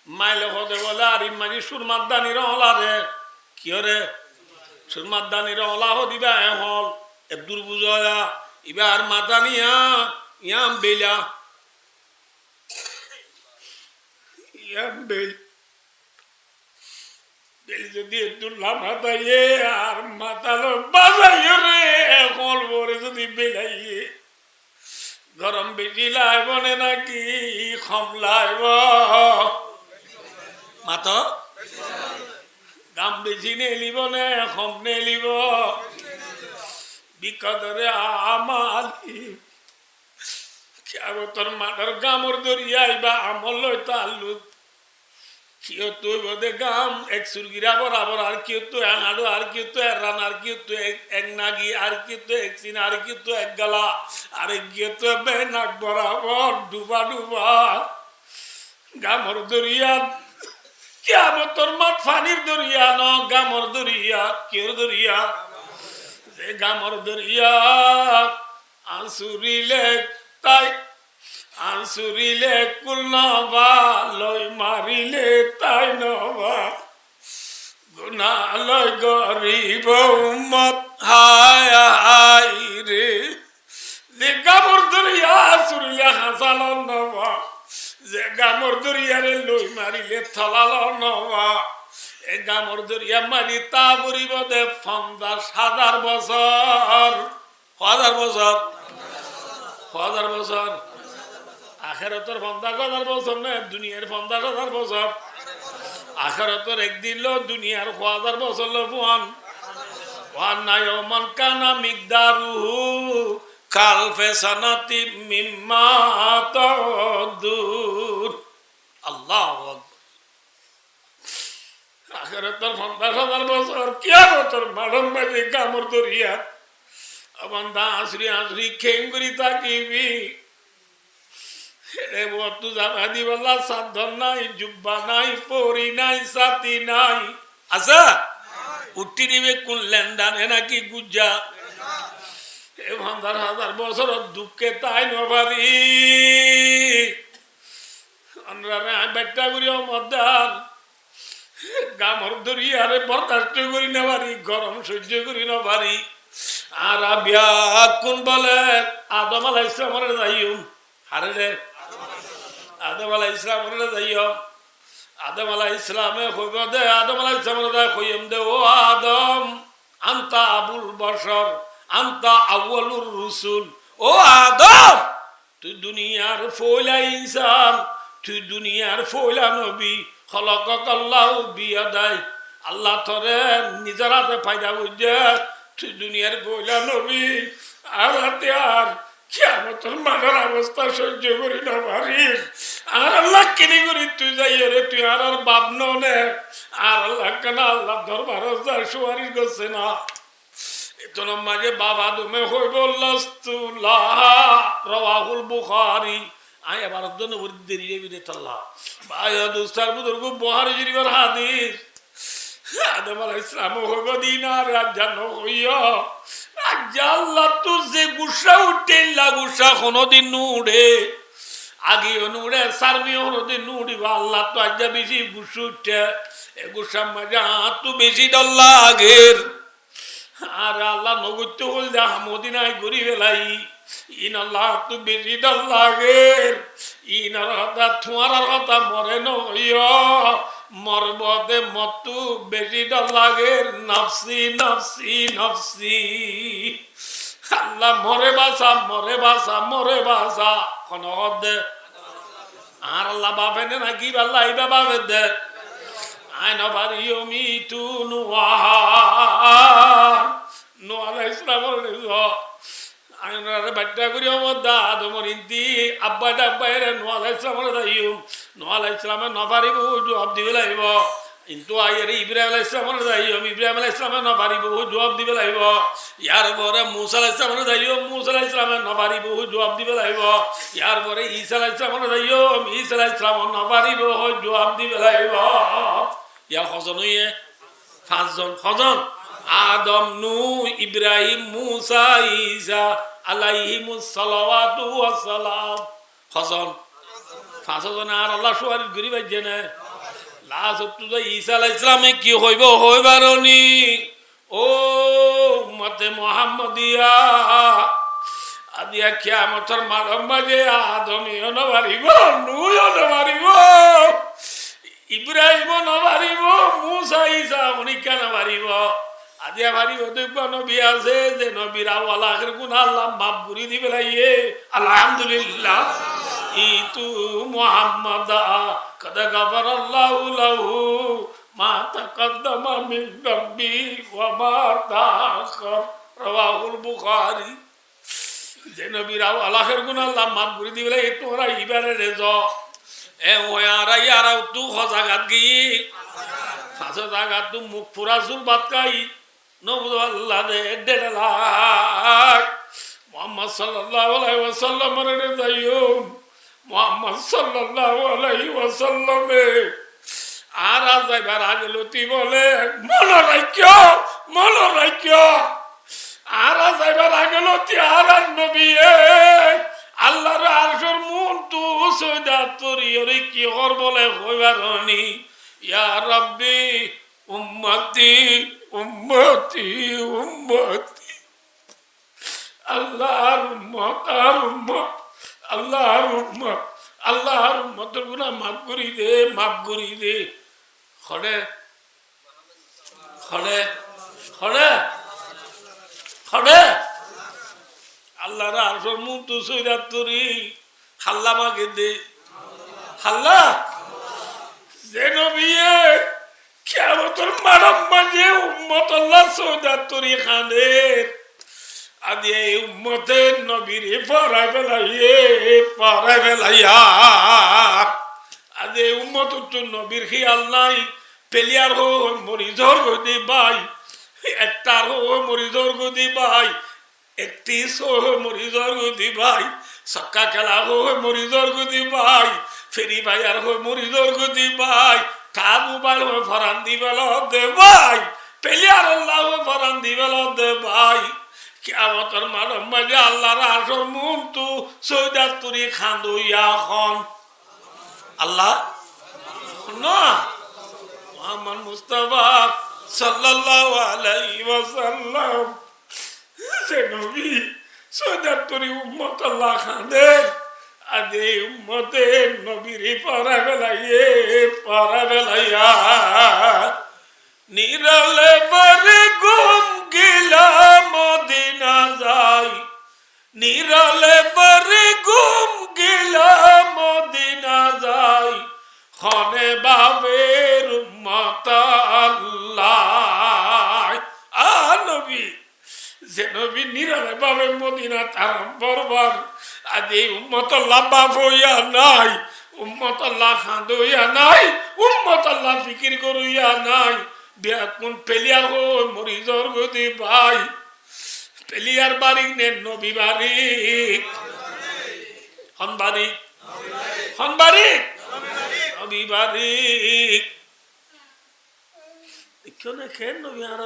মাইলে হদে বলে আর ইমাজি সুরমাদানি রহলা রে কি রে সুরমাদানি রহলা হদিবা হল এবদুর বুঝায়া ইবার মাদানিয়া ইয়াম বেলা ইয়াম বেল বেল যদি একটু লামাতাইয়ে আর মাতালো বাজাইয়ে রে এখন বরে যদি বেলাইয়ে গরম বেশি লাইব নে নাকি কম লাইব মাত দাম বেশি নেলিব নে কম নেলিব বিকদরে আমালি কিয়ামতের মাঠের গামর দরিয়াইবা আমল লই তাল্লুক কিয় তুই বোধে গাম এক সুরগিরা বরাবর আর কিয় তো হাড়ো আর কিয় তো রান আর কিয় তো এক নাগি আর কিয় তো এক সিন আর কিয় তো এক গলা আর কিয় তো বেনাক বরাবর ডুবা ডুবা গামর দরিয়া কিয়ামতের মাঠ ফানির দরিয়া ন গামর দরিয়া কিয়র দরিয়া যে গামর দরিয়া আনসুরিলে তাই আনসুরিলে কুল নবা লই মারিলে তাই নবা গুনা লই গরিব উম্মত হায় হায় রে যে গামর দরিয়া সুরিলে হাসাল নবা যে গামর দরিয়ারে লই মারিলে থলাল নবা এ গামর দরিয়া মারি তা পরিব দে 50,000 বছর 1000 বছর 1000 বছর আখেরাতের 50,000 বছর না দুনিয়ার 50,000 বছর আখেরাতের একদিন লো দুনিয়ার 1000 বছর লো ওয়ান নায়মান কানা মিকদারুহু কালফে সানাতি মিম্মা তাদুর আল্লাহু আকবার আখেরাতের 50,000 বছর কিয়ামতের মাঠের মাঝে গামর দরিয়া বান্দা আসরি আসরি খেঙ্গুরি তাকিবি রে বতু জামা দিবাল্লা সাধন নাই জুব্বা নাই পরি নাই সাথী নাই আচ্ছা উঠি দিবে কোন লেনদানে নাকি গুজ্জা এ 50,000 বছর দুঃখে তাই নবারি অনরা বেটা করিও মদান গামর দরিয়ারে বরদাস্ত করি না পারি গরম সহ্য করি না পারি আর আবিয়া কোন বলে আদম আলাইহিস সালামের যাইও আরে রে আদম আলাইহিস সালামের যাইও আদম আলাইহিস সালামে কইব দে আদম আলাইহিস সালামের দা কইম দে ও আদম আনতা আবুল বশর আনতা আউয়ালুর রুসুল ও আদম তুই দুনিয়ার ফয়লা ইনসান তুই দুনিয়ার ফয়লা নবী খলকাকাল্লাহু বিয়াদাই আল্লাহ তোরে নিজের হাতে ফায়দা বুঝে তুই দুনিয়ার ফয়লা নবী আর হাতে আর কিয়ামতের মাঠের অবস্থা সহ্য করি না পারিস আর আল্লাহ কিনি করি তুই যাই রে তুই আর বাপ নে আর আল্লাহ কেন আল্লাহ দরবার যা সুয়ারিশ করছে না এতন মাঝে বাবা তুমি হইব লাস্তুল্লাহ রাওয়াহুল বুখারী আয় আবার জন্য দেরি দেরি তাল্লাহ ভাই দুস্তার বুজুর্গ বুখারী শরীফের হাদিস আদম আলাইহিস সালাম হইব দিনার রাজ্জান হইয়া আল্লাহ তো যে গুসা উঠে গুসা কোনদিন নুড়ে আগে নুড়ে সারমি কোনদিন নুড়িবা আল্লাহ তো আজ বেশি গুসু উঠে এ গুসা মজা তো বেশি ডর লাগের আর আল্লাহ নগত্য হল যা মদিনায় ঘুরি বেলাই ইন আল্লাহ তো বেশি ডর লাগের ইনার কথা থুয়ার কথা মরে নইয় মরবতে মতু বেশি ডর লাগের নফসি নফসি নফসি আল্লাহ মরে বাসা মরে বাসা মরে বাসা কোন দে আর আল্লাহ বাপে না কি আল্লাহ ইবা বাপে দে আয় নবারি মি তু নুয়া নো আলাইহিস সালামের আয়নারে বাচ্চা করি মধ্যা আদমর ইন্তি আব্বা ডাব্বাইরে নো আলাইহিস সালামের দাইও নো আলাইহিস সালামের নফারিব জবাব দিবে লাইব কিন্তু আইরে ইব্রাহিম আলাইহিস সালামের দাইও ইব্রাহিম আলাইহিস সালামের নফারিব জবাব দিবে লাইব ইয়ার পরে মুসা আলাইহিস সালামের দাইও মুসা আলাইহিস সালামের নফারিব জবাব দিবে লাইব ইয়ার পরে ঈসা আলাইহিস সালামের দাইও ঈসা আলাইহিস সালামের নফারিব জবাব দিবে লাইব ইয়া কজন হইয়ে পাঁচজন কজন আদম নূহ ইব্রাহিম মুসা ঈসা আলাইহিমুস সালাওয়াতু ওয়াস সালাম কজন পাঁচজন আর আল্লাহ সুয়ারিশ করি বাইছে না লাস্ট তো ঈসা আলাইহিস সালামে কি হইব হইবারনি ও উম্মতে মুহাম্মাদিয়া আদিয়া কিয়ামতের মাঠের মাঝে আদমিও নবারিব নূহও নবারিব ইব্রাহিম নবারিব মুসা ঈসা উনিকা নবারিব আদিয়া ভারিব দেখব নবী আছে যে নবীর আওয়াল আখির গুনাহ আল্লাহ মাফ করে দিবে লাইয়ে আলহামদুলিল্লাহ ইতু মুহাম্মাদা কদ গফরাল্লাহু লাহু মা তাকদ্দামা মিন যামবি ওয়া মা তাআখার রাওয়াহুল বুখারী যে নবীর আওয়াল আখির গুনাহ আল্লাহ মাফ করে দিবে লাইয়ে তোরা ইবারে রেজ এ ওয়ারা ইয়ারা তু খজাগাত গি ফাসা জাগাত তু মুখ পুরা চুল বাতকাই নবুদ আল্লাহ দে ডেলাক মুহাম্মদ সাল্লাল্লাহু আলাইহি ওয়াসাল্লাম রে যাইও মুহাম্মদ সাল্লাল্লাহু আলাইহি ওয়াসাল্লাম আর যাইবার আগে লতি বলে মনে রাখিও আর যাইবার আগে লতি আর নবী আল্লাহর আরশের মন তু সৈদাত পরিয়রে কি হর বলে হইবারনি ইয়া রাব্বি উম্মতি উম্মতি উম্মতি আল্লাহর উম্মত আর উম্মত আল্লাহর উম্মতের গুনাহ মাফ করি দে খড়ে খড়ে খড়ে খড়ে আল্লাহর আরশের মুখ তো সৈরাত্তরি হাল্লা মাগে দে হাল্লা যে নবিয়ে কিয়ামতের মানব মাঝে উম্মত আল্লাহ সৈরাত্তরি খানের আদি এই উম্মতের নবীর পড়ায় ফেলাইয়া আদি এই উম্মত নবীর খেয়াল নাই পেলিয়ার হো মরিজর গদি ভাই একটার হো মরিজর গদি ভাই একটি সো মরিজর গদি ভাই সক্কা খেলা হো মরিজর গদি ভাই ফেরি ভাই আর হো মরিজর গদি ভাই কা মোবাইল হো ফরান দিবেল দে ভাই পেলিয়ার আল্লাহ হো ফরান দিবেল দে ভাই কিয়ামতের মানব মাঝে আল্লাহর আরশের মুখ তো সৈদাতুরি খান্দুইয়া খন আল্লাহ না মুহাম্মদ মুস্তাফা সাল্লাল্লাহু আলাইহি ওয়াসাল্লাম সে নবী সৈদাতুরি উম্মত আল্লাহ খানের আদে উম্মতের নবীর পরা বেলাইয়া নিরালে পরে গুম গিলা মদিনা যাই নিরালে পরে গুম গিলা মদিনা যাই খনে বাবের উম্মত আল্লাহ নবী যে নবী নিরালে বাবে মদিনা তারাম বরবার আদি উম্মত আল্লাহ বাপ হইয়া নাই উম্মত আল্লাহ খান্দইয়া নাই উম্মত আল্লাহ ফিকির করিয়া নাই কোন পেলিয়ার হো মরিজর গদি ভাই পেলিয়ার বাড়ি নে নবী বাড়ি হনবাড়ি হনবাড়ি নবী বাড়ি কেনে খেন নবী আর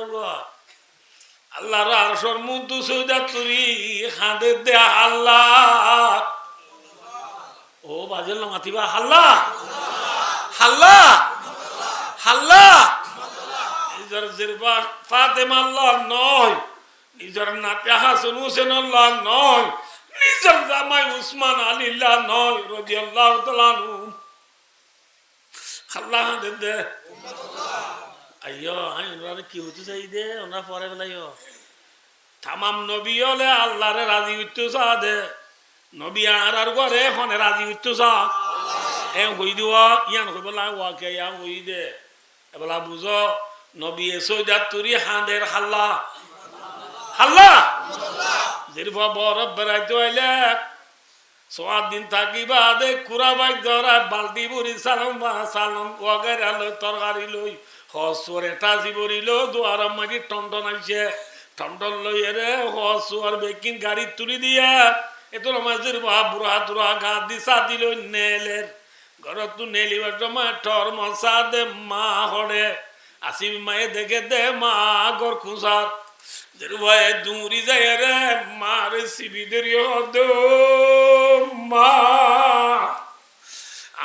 আল্লাহর আরশের মুখ তো সৈদাতুরি খাঁদে দে আল্লাহ ও বাজেল মাতিবা হাল্লা হাল্লা হাল্লা নিজের জিরবা ফাতেমা আল্লাহ নয় নিজের নাতে হাসান হুসেন আল্লাহ নয় নিজের জামাই উসমান আলিল্লাহ নয় রাদিয়াল্লাহু তাআলা আনহু আল্লাহ দে আইয়ো আই ওনারে কি হতে চাই দে ওনা পরে বেলাইও তামাম নবী হলে আল্লাহরে রাজি হইতে চা দে নবী আর ঘরে হনে রাজি হইতে চা এ হই দিও ইয়ান কই বলা ওয়াকে ইয়া হই দে এবলা বুঝো নবী সৈদাতুরি হাঁদের হাল্লা হাল্লা যেরবা বড় বেড়াইতে হইলে সোয়াদ দিন থাকিবা দে কুড়া বাইক ধরা বালতি ভরি সালাম সালাম ওয়াগের আলো তরকারি লই হসরে টাজি ভরিল দুয়ার মাঝি টনটন আইছে টনটন লই রে হসুয়ার বেকিন গাড়ি তুলি দিয়া এত মাঝের বা বুড়া তুরা গা দিশা দিল নেলের ঘরত তু নেলিবার সময় ঠর মশা দে মা হড়ে আসিম মায়ে দেখে দে মা গর খুঁসার যেরুভাই দুমুরি যায় রে মার শিবিদের মা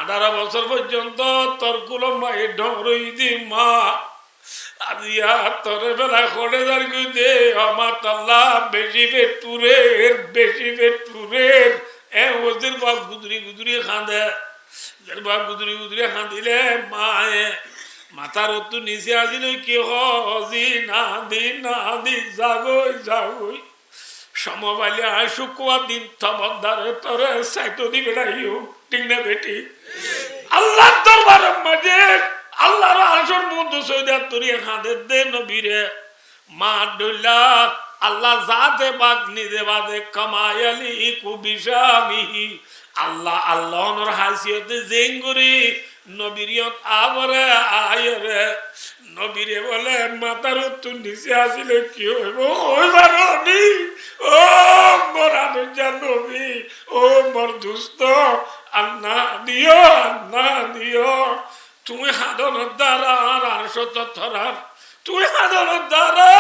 18 বছর পর্যন্ত তোর কুলো মায়ের ঢরই দি মা আজিয়া তোর বেলা করে দাঁড় দে আমার তাল্লা বেশি পেটুরের এ ওদের বাপ গুদরি গুদরি খাঁদে যার বাপ গুদরি গুদরি খাঁদিলে মায়ে মাথার অতু নিচে আসিল কি হজি না দি যাগই সমবাইলে শুকুয়া দিন থমদারে তোরে সাইতো দিবে নাইও ঠিক না বেটি আল্লাহ দরবারের মাঝে আল্লাহর আরশের মধ্যে সৈদাতুরি খাঁদে দে নবীরে মা ডুল্লা আল্লাহ জাতে বাক নিজে বাদে কামায়ালি কুবিশামিহি আল্লাহ আল্লাহর হাসিয়তে জেঙ্গুরি নবীরিয়ত আবরে আয়রে নবীরে বলে মাথার উত্তর নিচে আসিলে কি হইব ওইবারনি ও মরানুজা নবী ও মোর দুস্থ আন্না দিও তুমি সাধনের দ্বারা আর আরশ তত্তরার তুমি সাধনের দ্বারা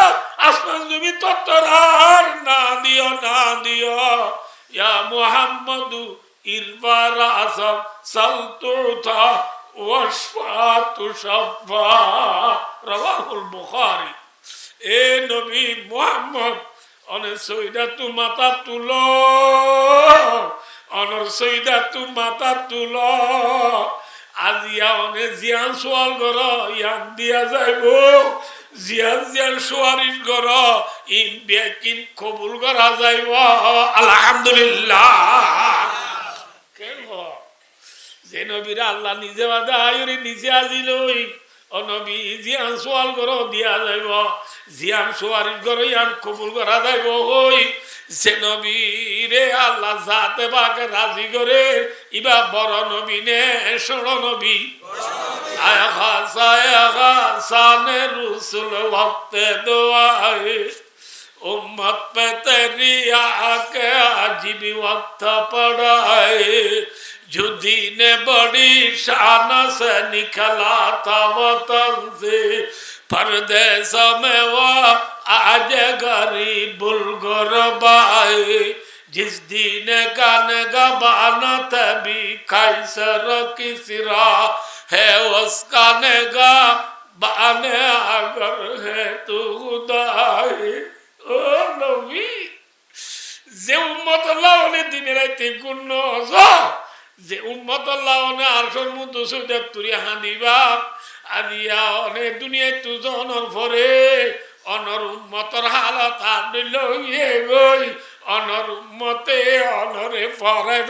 আসমান জমি তত্তরার না দিও ইয়া মুহাম্মাদু ইরবার আসব সালতুতা ওয়াশফাতু শাফা রাওয়াহুল বুখারী এ নবী মুহাম্মদ অনে সৈদাতু মাথা তুলো অনর সৈদাতু মাথা তুলো আজিয়া অনে জিয়ান সোয়াল গর ইয়ান দিয়া যাইব জিয়ান জিয়ান সুয়ারিশ কর ইন বেকিন কবুল করা যাইব আলহামদুলিল্লাহ কেন যে নবীরা আল্লাহ নিজে বাদে আয়ুরি নিজে আজিলই ও নবী জিয়ান সোয়াল করো দিয়া যাইব জিয়ান সুয়ারিশ করো ইয়ান কবুল করা যাইব হই যে নবী রে আল্লাহ জাতে বাকে রাজি করে ইবা বড় নবী নে ষোড় নবী আয়া সানে রসুল ভক্তে দোয়ায় उम्मत पे तेरी आके अजीबी वक्त पड़ाए जो दीन बड़ी शान से निकला था वतन से परदेश में वो आज गरीब गुरबाए जिस दीन का निगहबान तभी कैसर की सिरा है उसका निगहबान अगर है तू खुदाए ও নবী যে উম্মত আল্লাহ অনেক দিনে রাইতে গুণ যে উম্মত আল্লাহ অনেক আরশর মধ্যে সুদে তুরি হাঁদিবা আদিয়া অনেক দুনিয়ায় তু জনর পরে অনর উম্মতর হালত আর দিল ইয়ে গই অনর উম্মতে অনরে পরাই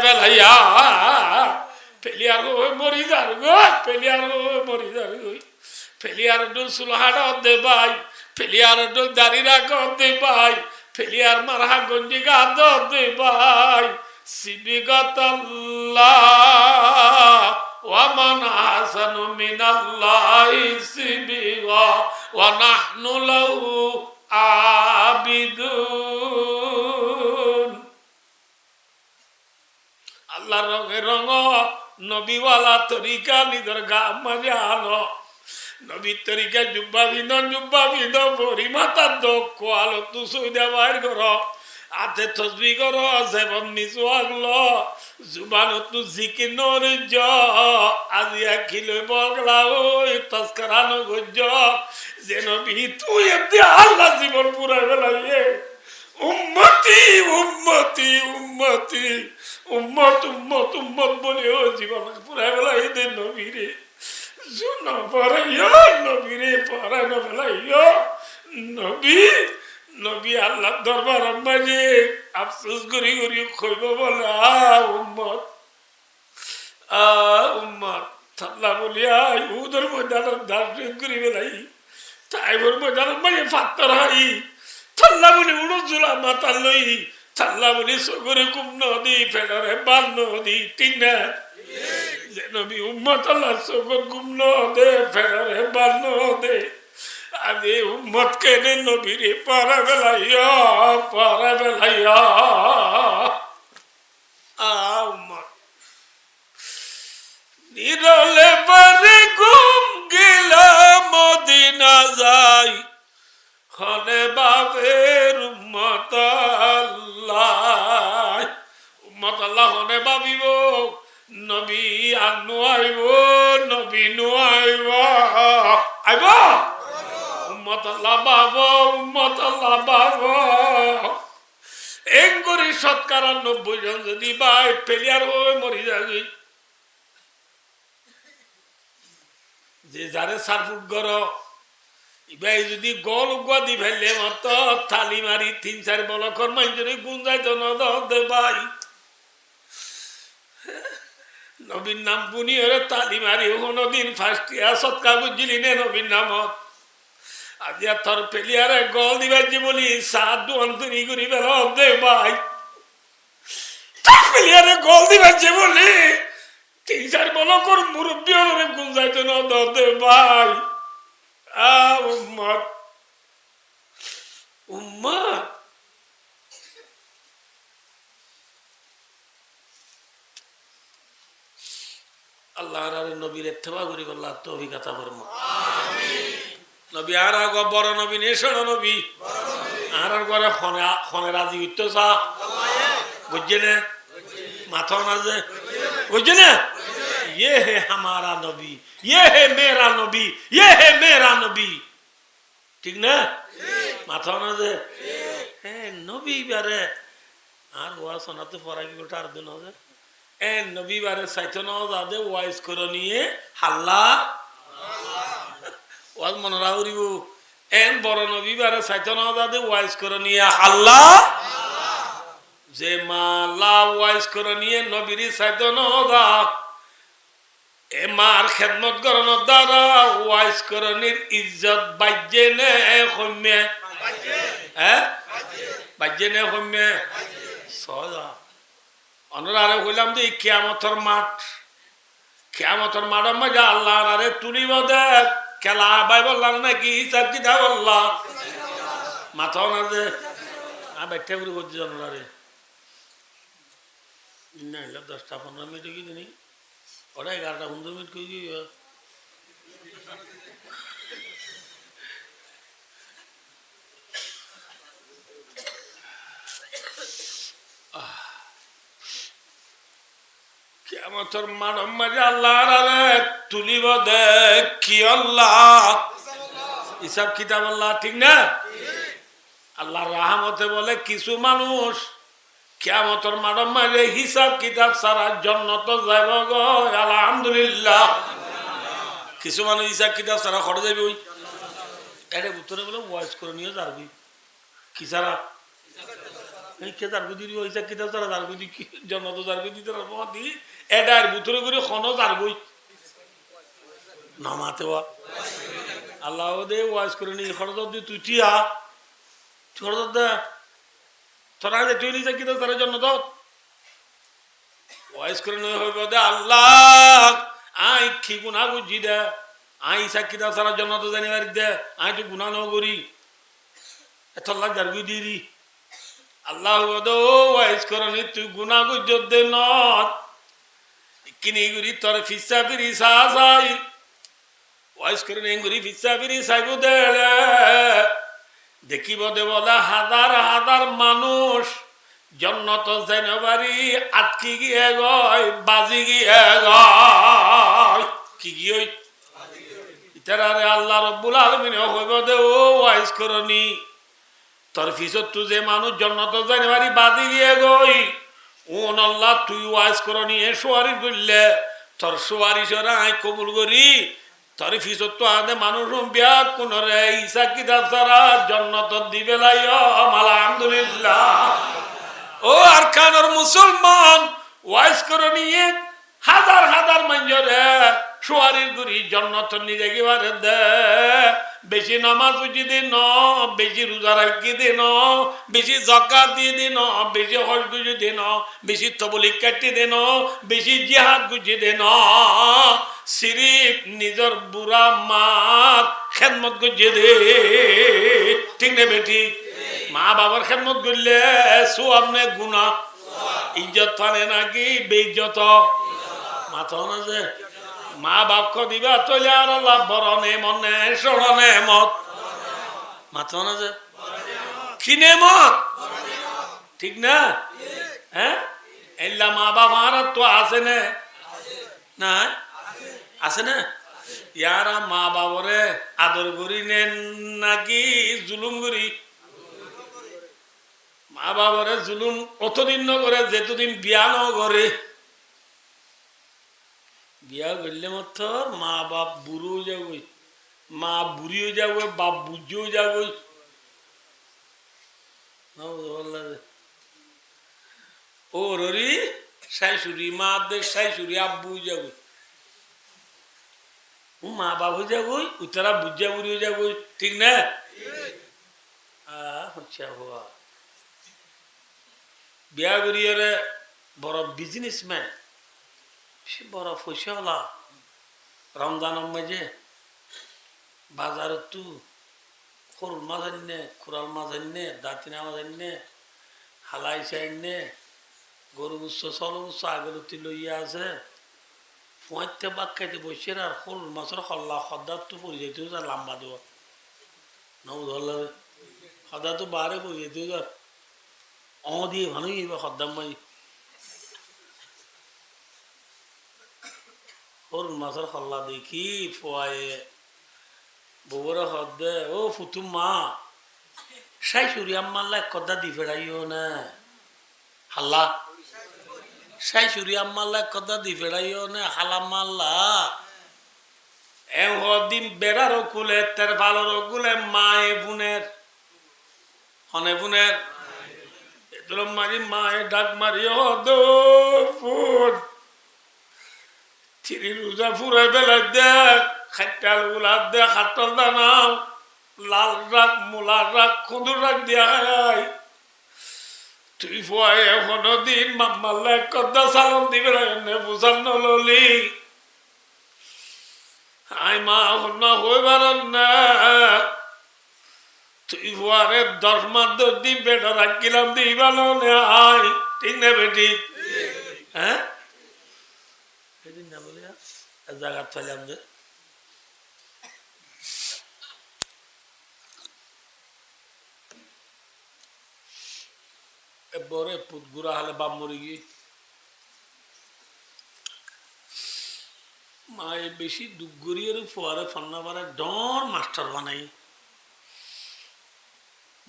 ফেলাইয়া পেলিয়ার মরি যার গো পেলিয়ার মরি যার গই পেলিয়ার ডুল সুলহাটা দে ভাই পেলিয়ার ডোল দাঁড়িরা গদে ভাই পেলিয়ার মারহা গঞ্জি গাদে ভাই সিবিগাতাল্লাহ ওয়া মান আহসানু মিনাল্লাহি সিবিগা ওয়া নাহনু লাহু আবিদুন আল্লাহর রঙে রঙ নবীওয়ালা তরিকা নিজের গা মাঝে আনো নবীর তরিকা জুব্বা বিন ভরি মাতার দক্ষ আলো তু সৌদা বাইর কর হাতে তসবি কর সেবন নিচু আগলো জুবান তু জিকি নরিজ আজি আখিলে বগলা ওই তস্করানো গজ্জ যে নবী তুই এতে আল্লাহ জীবন পুরাই বেলাইয়ে উম্মতি উম্মতি উম্মতি উম্মত উম্মত উম্মত বলে ও জীবন পুরাই বেলাই দে নবী রে Zuna parayo nabi re parano belayo nabi Allah darbar maje afsus guri khoibo bola ummat thalla bolia udur modal darjin guri belai taibor modal maje fattar hai thalla boli udu jula mataloi thalla boli sogore kum nodi fedare ban nodi tingna নবী উম্মত আল্লাহ সগর গুমন দে ফেরে বান্ন দে আগে উম্মত কেনে নবীরে পারা বেলাইয়া উম্মত নিরলে পারে গুম গেলা মদিনা যাই হনে বাবের উম্মত আল্লাহ হনে ভাবিব নবী আনু আইব নবী নু আইব আইব উম্মত আল্লাহ বাব এঙ্গুরি ৯৭ জন যদি ভাই পেলিয়ার হয়ে মরি যাবি যে যারে সারফুট গর ইবাই যদি গল উগুয়া দি ফেললে মত থালি মারি ৩-৪ বলকর মাইজরে গুঞ্জাইতো না দে ভাই নবীর নাম বুনি ওরে তালি মারি কোনদিন ফার্স্টিয়া সৎকা বুঝলি নে নবীর নামত আজিয়া তোর পেলিয়ারে গল দিবার যে বলি সাত দুয়ান তুরি করি বের দে ভাই পেলিয়ারে গল দিবার যে বলি ৩-৪ বলকর মুরব্বী ওরে গুঞ্জাইতো না দে ভাই উম্মত উম্মত আল্লাহর নবীর ইত্তেবা করি আল্লাহ তৌফিক আতা ফরমা আমিন নবী আর আগ বড় নবী নেশন নবী আর ঘরে খনে রাজি হইতো সা বুঝছে না মাথা না যে বুঝছে না ये है हमारा नबी ये है मेरा नबी ये है मेरा नबी ठीक ना माथा ना जे হ্যাঁ নবী বারে আর ওয়া শোনাতে পড়া কি গোটা আর দিন হবে নবী বারে সাইতো না যাদে ওয়াইজ করে নিয়ে হাল্লা ওয়াজ মনে রাহুরিব এন বড় নবী বারে সাইতন দাদে ওয়াইজ করে নিয়ে আল্লাহ যে মালা ওয়াইজ করে নিয়ে নবীর সাইতন দা এ মার খেদমত করানোর দ্বারা ওয়াইজ করণীর ইজ্জত বাজ্যে নে কমে হ্যাঁ বাজ্যে নে কমে সজা অনরারে কইলাম যে কিয়ামতের মাঠ মজা আল্লাহ আরে তুলিব দে খেলা বাই বললাম নাকি হিসাব কিতাব আল্লাহ মাথাও না যে ব্যাখ্যা করে করছি অনরারে না 10-15 মিনিট কি জানি ওরা 11-15 মিনিট কই গিয়ে কিয়ামতের মাঝে আল্লাহ তুলিব দে কি আল্লাহ হিসাব কিতাব আল্লাহ ঠিক না আল্লাহর রহমতে বলে কিছু মানুষ কিয়ামতের মাঝে হিসাব কিতাব সারা জান্নাত যাইব গো আলহামদুলিল্লাহ কিছু মানুষ হিসাব কিতাব সারা খড়ে যাবে ওই এটা উত্তরে বলে ওয়াইজ করে নিয়ে যাবি কি সারা এই কে যারবি দিবি হিসাব কিতাব সারা যারবি দি কি জান্নাত যারবি দিতে দি এটার ভিতরে করে খন যারবই নামাতে বা আল্লাহ দে ওয়াইজ করে নিয়ে খরচ দি তুই টিয়া খরচ দে তোরা যে তুই নিজে কিতাব সারা জান্নাত ওয়াইজ করে নিয়ে হইব দে আল্লাহ আই কি গুনাহ বুঝি দে আই হিসাব কিতাব সারা জান্নাত জানিবার দে আই তো গুনাহ ন করি এত আল্লাহ যারবি দিরি আল্লাহ দে ওয়াইজ করে নি তুই গুনাহ বুঝ দে ন কিনি গুরি তোর ফিসা ফিরি সাই ওয়াইজ করে নি গুরি ফিসা ফিরি সাইবু দে দেখিব দে বলে হাজার হাজার মানুষ জান্নাত জানবারি আটকি গিয়ে গয় বাজি গিয়ে গয় কি গিয়ে ইতারে আল্লাহ রাব্বুল আলামিন হইব দে ও ওয়াইজ করনি তোর ফিসত তু যে মানুষ জান্নাত জানবারি বাজি গিয়ে গই ওন আল্লাহ তুই ওয়াইজ করনি এ সুয়ারি করলে তোর সুয়ারি সরা আই কবুল করি তোর ফিসত তো আদে মানুষ বিয়া কোন রে ঈসা কিতাব সারা জান্নাত দিবে লাইও আলহামদুলিল্লাহ ও আরকানের মুসলমান ওয়াইজ করনি হাজার হাজার মঞ্জরে সুয়ারির গুরি জান্নাত নিয়ে গিবারে দে বেশি নামাজ উজি দিন বেশি রোজা রাখি দিন বেশি যাকাত দিয়ে দিন বেশি হজ গুজি দিন বেশি তবলিগ কাটি দিন বেশি জিহাদ গুজি দিন সিরিফ নিজের বুড়া মার খেদমত গুজি দে ঠিক না বেটি মা বাবার খেদমত করলে সওয়াব নে গুনাহ ইজ্জত পানে নাকি বেইজ্জত মাথা না যে মা বাপ দিবা তৈলে আর আল্লাহ বড় নেমত নে সড় নেমত মাথা না যে কি নেমত ঠিক না হ্যাঁ এল্লা মা বাপ আর তো আছে না আছে না ইয়ারা মা বাবরে আদর করি নেন নাকি জুলুম করি মা বাবরে জুলুম অতদিন করে যেতদিন বিয়া ন করে বিয়া করলে মাত্র মা বাপ বুড়ো যাবই মা বুড়িও যাবো বাপ বুঝিও যাবই ও রি শাশুড়ি মা দেখ শাশুড়ি আব্বু যাবই মা বাবু যাবই উতারা বুঝা বুড়িও যাবই ঠিক না হচ্ছে হওয়া বিয়া করিয়ে বড় বিজনেসম্যান সে বড় ফসলা রমজানের মাঝে বাজার তু খরুল মাছ আননে খুরাল মাছ আননে দাঁতিনা মাছ আননে হালাই চাইনে গরু উৎস চল উৎস আগের লইয়া আছে ফুঁয়াইতে বাক খাইতে বসে আর খরুল মাছের হল্লা সদা তো পড়ে যাইতেও যা লাম্বা দেব নৌ ধরলে সদা তো বারে পড়ে যাইতেও যা দিয়ে ভালোই এবার সদ্দাম মাই ওর মাছের হল্লা দেখি ফোয়ায়ে বউরা হদ দে ও ফুতুম মা শাশুড়ি আম্মাল্লা কথা দি ফেরাইও না হাল্লা শাশুড়ি আম্মাল্লা কথা দি ফেরাইও না হালা মাল্লা দিন বেড়ারও কুলে তের ভালোরও কুলে মায়ে বুনের হনে বুনের এদের মারি মায়ে ডাক মারি ফুট চিরি রোজা ফুরে বেলা দেখ খাইটাল গুলা দেখ হাতল দানাও লাল রাখ মূলার রাখ খুঁদুর রাখ দিয়া খাই তুই ফুয়াই এখনো দিন মাম্মাল্লা কদ্দা সালাম দিবে এনে বুঝান নলি আই মা হন্না হইবার না তুই ফুয়ারে 10 মাস 10 দিন পেটা রাখিলাম দিবাল আই ঠিক না বেটি হ্যাঁ সেদিন না বলে জায়গা চাইলাম যে এবারে পুতগুড়া হলে বাপ মরে গিয়ে মায়ে বেশি দুঃখ গড়িয়ে ফোয়ারে ফান্না পারে ডর মাস্টার বানাই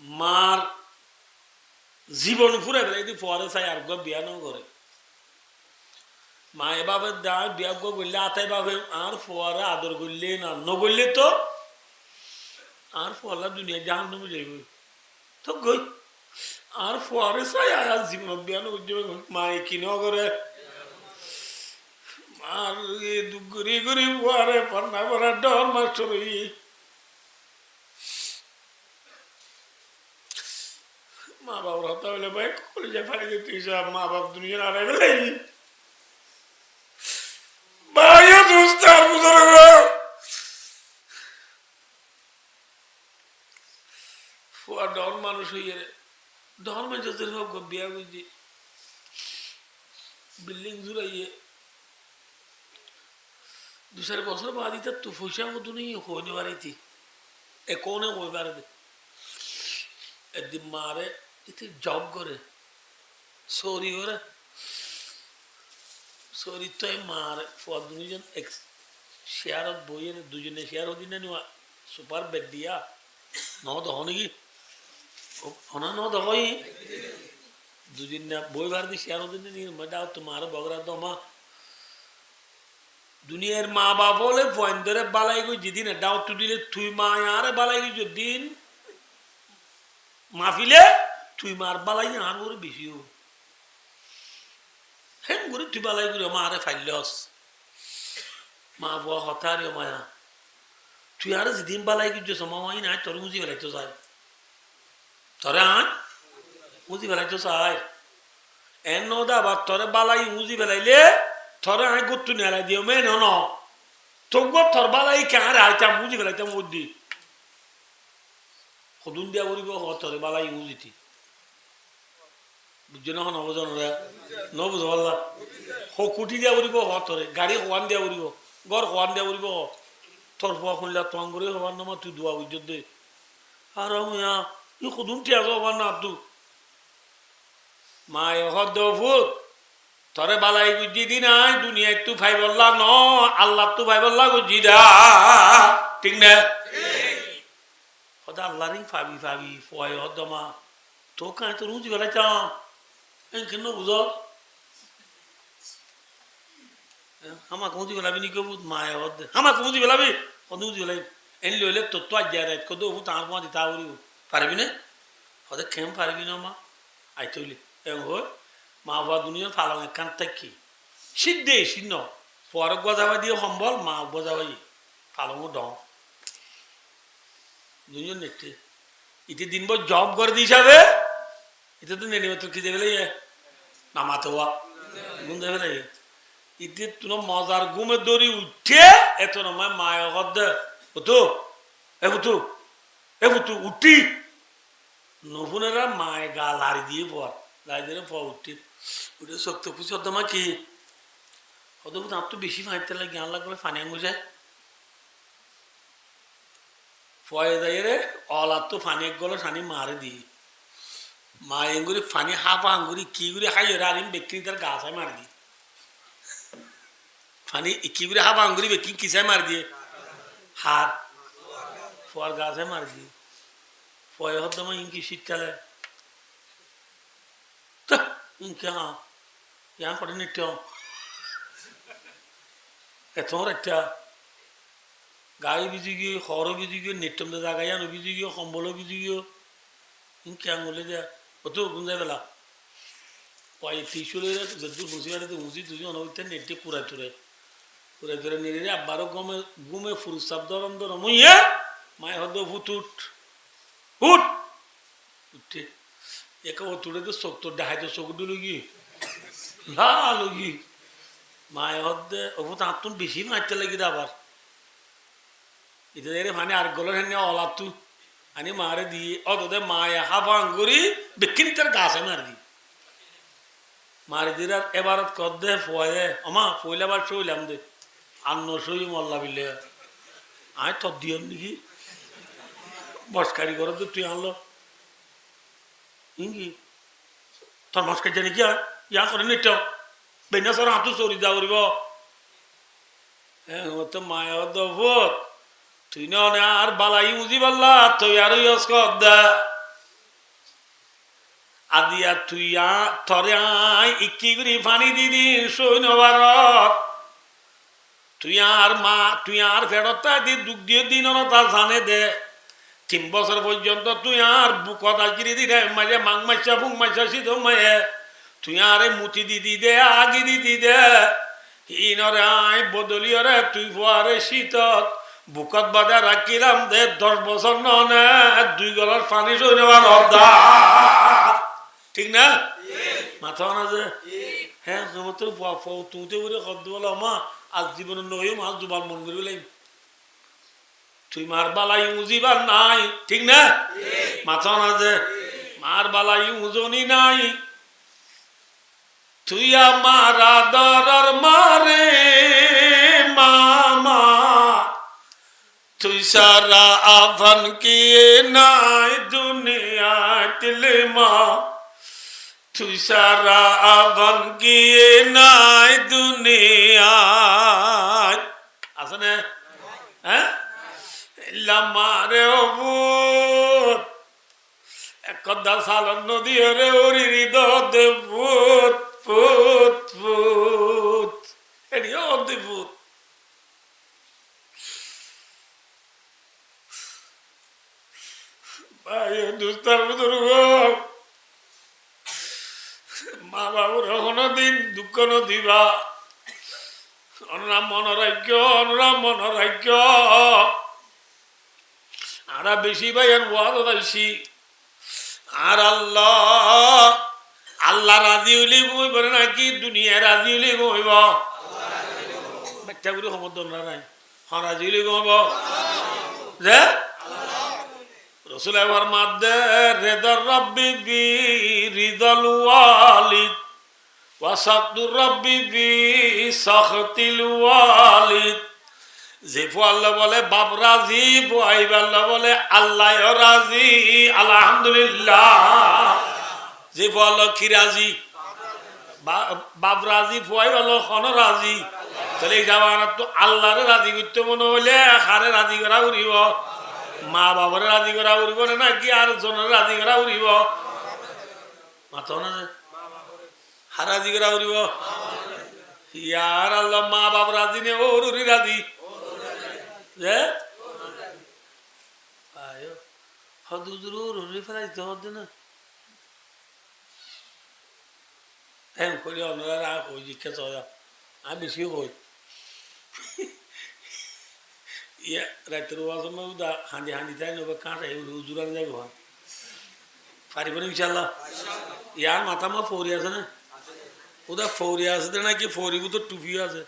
মার জীবন ফুরে বেড়াই ফোয়ারে চাই আর বিয়া ন করে মা এভাবে দেয় বিয়া করলে আতাই ভাবে আর ফোয়ারে আদর করলে না নগরলে তো আর ফোয়ালা দুনিয়া জাহান নমে যাইব তো গই আর ফোয়ারে চাই আর জীবন বিয়া নগর মায়ে কিন করে আর দুঃখ গড়ি গড়ি ফোয়ারে ফান্না পারে ডর মাস্টার মা বাবার হতা হলে ভাই কলেজে ফাড়ি দিতে সব মা বাপ দুনিয়া আড়াই বেলাই ভাইয়া দোস্ত আর বুঝার ফুয়া ডর মানুষ হইয়ে রে ডর মানুষের হোক বিয়া বুঝি বিল্ডিং জুড়াইয়ে 2-4 বছর বাদ ইতা তু পয়সা মতো নেই হইতে পারাইতি এ কোনে হই পারে দে একদিন মারে ইতি জব করে সরি করে সরি তো মারে ফুয়া দুজন এক শেয়ারত বইয়ের দুজনে শেয়ার হদি না নিওয়া সুপার বেড দিয়া ন দহ নাকি অনা ন দহই দুদিন না বই বার দি শেয়ার হদি না নি মজা তোমার বগরা দমা দুনিয়ার মা বাপ হলে ফোন ধরে বালাই গই যেদিন ডাউ টু দিলে তুই মা আরে বালাই গই যেদিন মাহফিলে তুই মার বালাই আর করে বেশি হোক হেন করে তুই বালাই করে মারে ফাইলস মা বুয়া হতারে মায়া তুই আর যেদিন বালাই গিয়েছ মামাই নাই তোর মুজি বেলাইতো চাই তোরে আন মুজি বেলাইতো চাই এন নদা বা তোরে বালাই মুজি বেলাইলে থরে আই গত্তু নেলাই দিও মে ন তোগ থর বালাই কারে আইতা মুজি বেলাইতাম ওদি খদুন দিয়া করিব হতরে বালাই মুজিতি বুঝছো না নবজন রে ন বুঝ পারলা হো কুটি দিয়া করিব হতরে গাড়ি হওয়ান দিয়া করিব ঘর হওয়ান দিয়া করিব তোর ফুয়া খুললা তোয়াং করে হওয়ার নামা তুই দোয়া বুঝ দে আর মিয়া ই খদুন টিয়া হওয়ার না আব্দু মা হদ ফুট তরে বালাই গুজি দি নাই দুনিয়ায় তু ভাই বললা ন আল্লাহ তু ভাই বললা গুজি দা ঠিক না সদা আল্লাহরই ফাবি ফাবি ফয় হদমা তো কাই তো রুজি বেলা চাম কেন বুঝ আমাকে মুজি বেলাবি নি কেউ মায় হদ আমাকে মুজি বেলাবি কত মুজি বেলাবি এনলি হইলে তোর তো আজ রাত কত তাঁর পা দিতা উড়িব পারবি না হদে খেম পারবি না মা আই তৈলি এম হয় মা বাবা দুনিয়া ফালং একান থাকি সিদ্ধে সিন্ন পর গজাবা দিয়ে সম্বল মা গজাবাই ফালংও ড দুজন নেটে ইতি দিন বর জব করে দিছাবে এটা তো নেনি তো খিদে ফেলে নামাতে হওয়া গুম দে ফেলে ইতি তুনো মজার ঘুমে দড়ি উঠে এত নয় মায়ের হদ বুতু এ বুতু উঠি নফুনেরা মায়ে গা লাড়ি দিয়ে পর লাড়ি দিয়ে পর উঠি উঠে শক্ত পুষি হদ্দমা কি হদ্দমা তার তো বেশি ফাঁড়তে লাগে জ্ঞান লাগলে ফানি আঙ্গু যায় ফয়ে যাই রে অলার তো ফানি এক গলো সানি মারে দিই মা এঙ্গুরি ফানি হাফা আঙ্গুরি কি করে খাই ওরা আরিম বেক্রি তার গাছায় মার দিই ফানি কি করে হাফা আঙ্গুরি বেক্রি কিসায় মার দিয়ে হার ফোয়ার গাছায় মার দিই ফয়ে হদ্দমা ইনকি শীতকালে ইনকে হ্যাঁ यहाँ पढ़ने क्या है तुम्हारा क्या গাই বিজি গিয়ে খড় বিজি গিয়ে নেটম দে জাগাই আনো বিজি গিয়ে কম্বল বিজি গিয়ে কি আঙুলে দেয়া অত গুণ যায় বেলা ওই ত্রিশুলে যদি বুঝি বাড়িতে বুঝি তুঝি অনবইতে নেটে পুরাই তুরে নিয়ে আব্বারও ঘুমে ফুরুসাব দরম দরম ইয়ে মায় হদ ফুট উঠ উঠে একে তুলে তো চোখ তোর ডাহাই তো চোখ দিল গিয়ে লাল গিয়ে মায় হদ্দে ওভূত আত্মন বেশি মারতে লাগি আবার এটা মানে আর গলের হেন অলাতু আনি মারে দিয়ে অতদে মায়ে হাফাং করি বিক্ষিনি তার গাছে মার দি মারি দিয়ে এবারত কর দে ফয়ে আমা ফইলে আবার শইলাম দে আন্ন সই মল্লা বিলে আয় তর দিয়াম নাকি মস্কারি করো তো তুই আনলো ইঙ্গি তোর মস্কার জানি কি ইয়া করে নিট বেনা সর হাতু চরি দা করিব হ্যাঁ তো মায়া দভত তুই না আর বালাই বুঝি পারলা তুই আর ইয়স কর দা আদিয়া তুই থরে আয় ইকি করি পানি দিদি সৈন্য ভারত তুই আর ফেরত দি দুঃখ দিয়ে দিন তা জানে দে 3 বছর পর্যন্ত তুই আর বুকত আগিরি দি মাঝে মাং মাইসা ফুং মাইসা শীত মায়ে তুই আরে মুতি দিদি দে আগি দিদি দে হিনরে আয় বদলিয়রে তুই ফুয়ারে শীতত বুকত বাদে রাখিলাম দে 10 বছর নে 2 গলার পানি সই নেবার হদা ঠিক না মাথা না যে হ্যাঁ তো তুঁতে করে শব্দ বলো মা আজ জীবনের নয় মাছ দুবার মন করবি লাগবে তুই মার বালাই উজিবার নাই ঠিক না মাথা না যে মার বালাই উজনি নাই তুই আমার আদরের মারে মামা তুই সারা আফান কিয়ে নাই দুনিয়া তিলে মা তুই সারা আফান কিয়ে নাই দুনিয়া আছে না হ্যাঁ লামারে অভূত একদা সালন নদী রে ওরি হৃদয় ভূত ভূত ভূত এটিও অদ্ভুত ভাই দুস্তার বুজুর্গ মা বাবুর কোনদিন দুঃখ নদিবা অনুরাম মনোরাজ্য আরা বেশি ভাইয়ের ওয়াদাইছি আর আল্লাহ রাজি হইলে ঘুমাইব নাকি দুনিয়া রাজি হইলে ঘুমাইব বাচ্চা করে সমর্থন নাই রাজি হইলে ঘুমাইব যে রসুল এবার মাদ্দে রেদার রব্বি বি রিদাল ওয়ালিদ ওয়াসাদুর রব্বি বি সাখতিল ওয়ালিদ যে আল্লাহ বলে বাপ রাজি বুয়াইব আল্লাহ বলে আল্লাহ রাজি আলহামদুলিল্লাহ যে আল্লাহ কি রাজি বাপ রাজি বুয়াইব আল্লাহ খন রাজি তাহলে এই যাবার তো আল্লাহরে রাজি করতে মনে হইলে হারে রাজি করা উড়িব মা বাবারে রাজি করা উড়িব না কি আর জনের রাজি করা উড়িব মাথা না হার রাজি করা উড়িব ইয়ার আল্লাহ মা বাপ রাজি নে ওর উড়ি রাজি যে ফেলাইতে হতো না হ্যাঁ করি অন্যরা কই জিজ্ঞাসা হয় আমি বেশি কই ইয়ে রাতের ওয়াজন হাঁদি তাই নেবো কাঁটা জোরান যাবে হয় পারিব না ইনশাল্লাহ ইয়ার মাথা মা ফৌরি আছে না ওদের ফৌরি আছে নাকি ফৌরিব তো টুপি আছে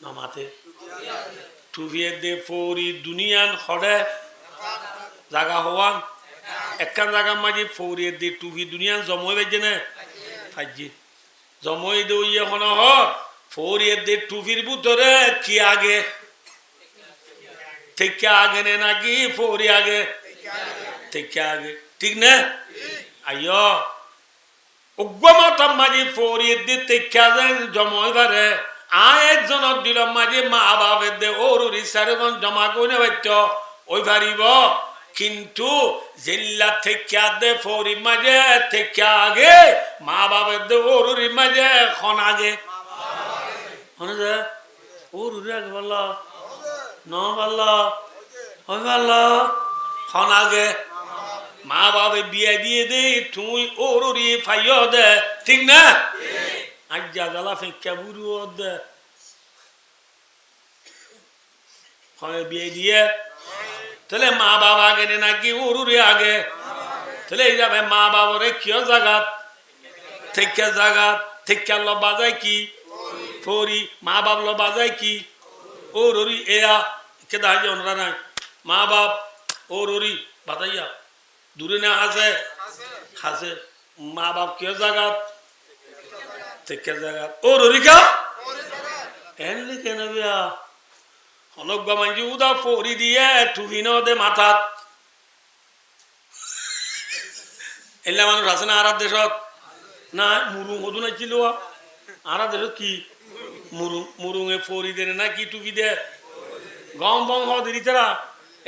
না মাথে টুপিয়ে দে ফৌরি দুনিয়ান হরে জাগা হওয়ান একখান জায়গার মাঝে ফৌরিয়ে দে টুপি দুনিয়ান জময় বেজে না ফাইজি জময় দে ইয়ে হন ফৌরিয়ে দে টুপির ভিতরে কি আগে থেকে আগে নে নাকি ফৌরি আগে থেকে আগে ঠিক না আইয় অজ্ঞমাতার মাঝে ফৌরিয়ে দে থেকে জময় বারে একজন দিল মাঝে মা বাপের দে ওর রিসারেজন জমা করে বাইত ওই পারিব কিন্তু জিল্লা থেকে দে ফৌরি মাঝে থেকে আগে মা বাপের দে ওর মাঝে খন আগে ওর আগে বলল ভালো ওই ভালো হন আগে মা বাবা বিয়ে দিয়ে দে তুই ওর ফাইও দে ঠিক না আজ যা জ্বালা ফেঁকা বুড়ো দে বিয়ে দিয়ে তাহলে মা বাবা আগে নাকি ওরুরে আগে তাহলে এই যাবে মা বাবারে কিয় জাগাত থেকে জাগাত থেকে লবা যায় কি ফরি মা বাপ লবা যায় কি ওরুরি এয়া কে দাঁড়িয়ে ওনারা নাই মা বাপ ওরুরি বাতাইয়া দূরে না হাসে হাসে মা বাপ কিয় জাগাত থেকে জাগাত ওরুরি কা এনলি কেন বিয়া অনক বামাঞ্জি উদা ফরি দিয়ে টুহিন দে মাথাত এলা মানুষ আছে না আরার দেশত না মুরুং হদু না ছিল আরা দেশত কি মুরুং মুরুঙে ফরি দে না কি টুকি দে গম বং হদের ইতারা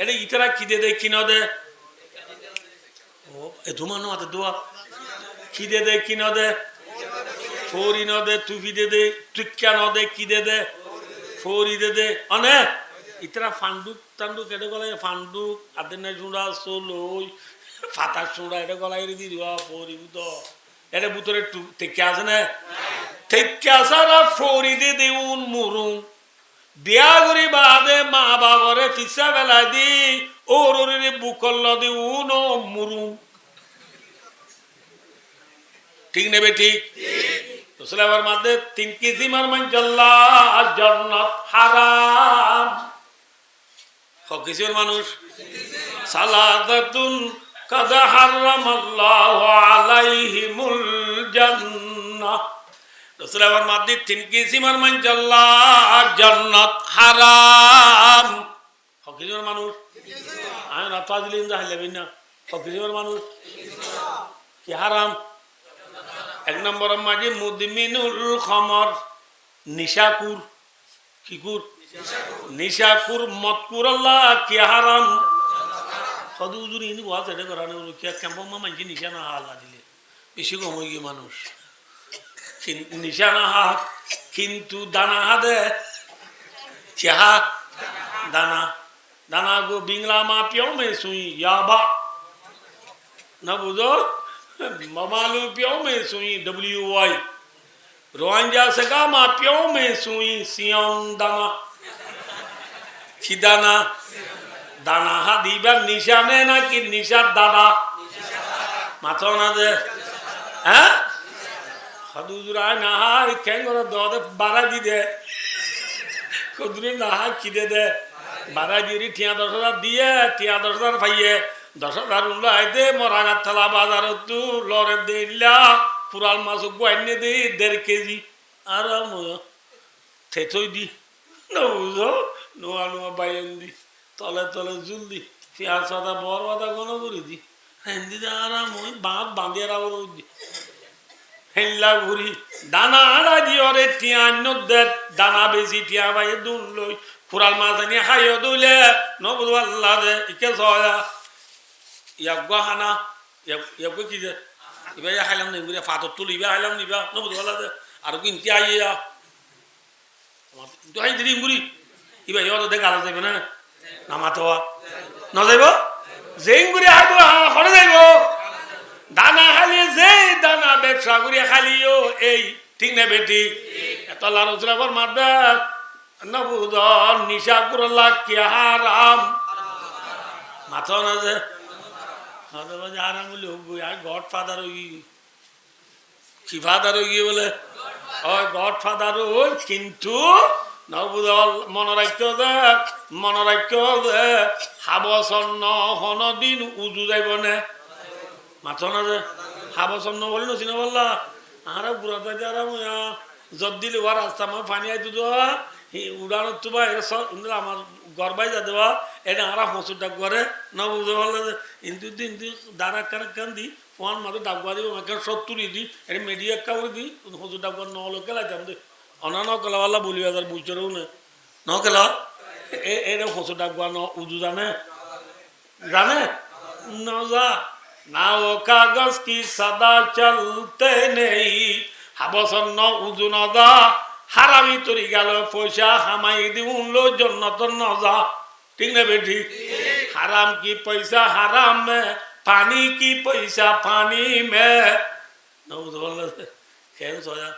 এটা ইতারা কি দে কিন দে ও এ ধুমানো হাতে দোয়া কি দে কিন দে ফরি ন দে টুকি দে টুক্কা ন দে কি দে ফরি দে অনে ইতরা ফান্ডুক টান্ডুক এটা গলায় ফান্ডুক আদেনা চুড়া সোলই ফাতা চুড়া এটা গলায় দি দিবা ফরি তো এটা ভিতরে থেকে আছে না থেকে আসারা ফরি দে দেউন মুরুং বিয়া করি বাদে মা বাবারে ফিসা বেলা দি ওরে বুকল দেউন মুরুং ঠিক নেবে ঠিক রসুলের মধ্যে 3 কিসিমের মানজাল্লা জান্নাত হারাম কিসের মানুষ সালাদাতুন কাদ হারামাল্লাহু আলাইহিমুল জান্নাহ রসুলের মধ্যে 3 কিসিমের মানজাল্লা জান্নাত হারাম কিসের মানুষ আমি না তাজলিন যাইলেন না কিসের মানুষ কি হারাম এক নম্বর মাঝে মুদমিনুল খমর নিশাকুর কিকুর নিশাকুর মতকুর আল্লাহ কি হারাম সদু উজুর ইনি বাস এটা করানো কি কেমন মানছি নিশা না হাল্লা দিলে বেশি কম হয়ে গিয়ে মানুষ নিশা না হা কিন্তু দানা হা দে চাহা দানা দানা গো বিংলা মা পিও মে সুই ইয়াবা না বুঝো ममालू प्यो में सुई WY रोहिंग्या सगा मा प्यो में सुई सियों दाना खिदाना दाना हा दीबा निशाने ना कि निशा दादा माथो ना दे हैं हदुजुरा ना हा केंगरो दोदे बारा दी दे कुदरी ना हा किदे दे बारा जीरी ठिया 10,000 दिए ठिया 10,000 पाइए 10,000 উল্লাই দে মরাগার থালা বাজার তু লরে দিলা পুরাল মাছ গোয়াইনে দে 1.5 কেজি আরাম থেতই দি নবুঝো নোয়া নোয়া বাইন দি তলে তলে জুল দি পেঁয়াজ পাতা বর পাতা গণ করে দি হিন্দি দে আরাম ওই বাঁধ বাঁধিয়ে রাবর দি হেল্লা ঘুরি দানা আড়া দিওরে টিয়া দে দানা বেশি টিয়া বাইয়ে দুন লই পুরাল মাছ আনি খাইও দুলে নবুঝো আল্লাহ দে ইকে সয়া ইয়াগো হানা ইয়াগো কি দে ইবা ইয়া খাইলাম না ইবা ফাতর তুলি ইবা খাইলাম নিবা নবুঝো আল্লাহ দে আর কিনতে আইয়া তো হাই দিদি মুড়ি ইবা ইয়া তো দেখা যাবে না নামাতোয়া না যাইব জেঙ্গুরি আইবো হরে যাইব দানা খালি যে দানা ব্যবসা করি খালিও এই ঠিক না বেটি এত লারুসলাবর মাদ্দা নবুঝো নিশা কুরল্লাহ কি হারাম মাথা না যে আরাম বলে গড ফাদার কি ফাদার হয়ে গিয়ে বলে গড ফাদার কিন্তু নবুদল মনোরাজ্য দে হাবসন্ন হন দিন উজু যাইব নে মাথো না যে হাবসন্ন বলি নছি না বললা আর বুড়া তাই আরাম যত দিলে ওর রাস্তা আমার পানি আইতো দেওয়া উড়ানোর তো বা আমার গর্বাই যা দেওয়া এটা আরা হসুর ডাক করে না বুঝতে পারলে কিন্তু দাঁড়া কান কান দি ফোন মাঝে ডাকুয়া দিব আমাকে 70 দি এটা মিডিয়া কাউরে দি হসুর ডাক ন লোক খেলাইতাম দে অনা নকলাওয়ালা বলি হাজার বুঝছেও না নকলা এটা হসুর ডাকুয়া ন উজু জানে জানে না যা না ও কাগজ কি সদা চলতে নেই হাবসন্ন উজু ন দা হারামি তরি গেল পয়সা হামাই দিউন জন্নত নজা ঠিক না বেঠি হারাম কি পয়সা হারাম মে পানি কি পয়সা পানি মে কেন সোজা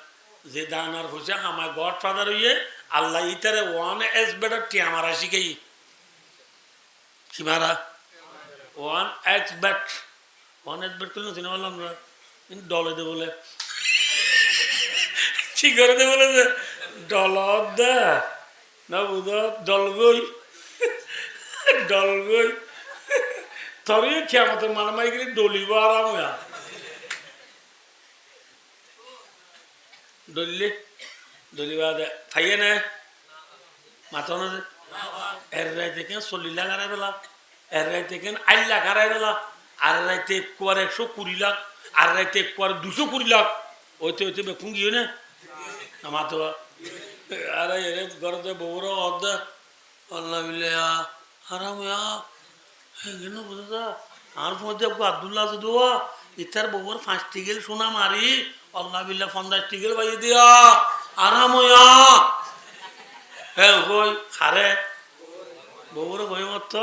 যে দানার পয়সা আমার গড ফাদার হইয়ে আল্লাহ ইতারে ওয়ান এস বেটার টিয়া মারা শিখাই কি মারা one x bat one x bat করলে চিনে বললাম না ডলে দে বলে কি করে দে বলে যে ডলার দে না বুঝ ডলগই ডলগই তরে খেয়ামতের মারামারি করে ডলিব আরাম হইয়া ডললে ডলিবা দে খাইয়ে নে মাথা না দে এর রাইতে কেন 40 লাখ হারাই পেলা এর রাইতে কেন 8 লাখ হারাই পেলা আর রাইতে একবার 120 লাখ আর রাইতে একবার 220 লাখ ওইতে ওইতে বেকুন গিয়ে না মাথা আরে এর ঘরতে বউরা অর্ধা আল্লাহ বিলে হারাম হইয়া হেন বুঝা আর মধ্যে আব্দুল্লাহ যদুয়া ইতার বউর 5টি গেল সোনা মারি আল্লাহ বিল্লাহ 50টি গেল বাইয়ে দিয়া আরাম হইয়া হ্যাঁ কই খারে বউর ভয় মত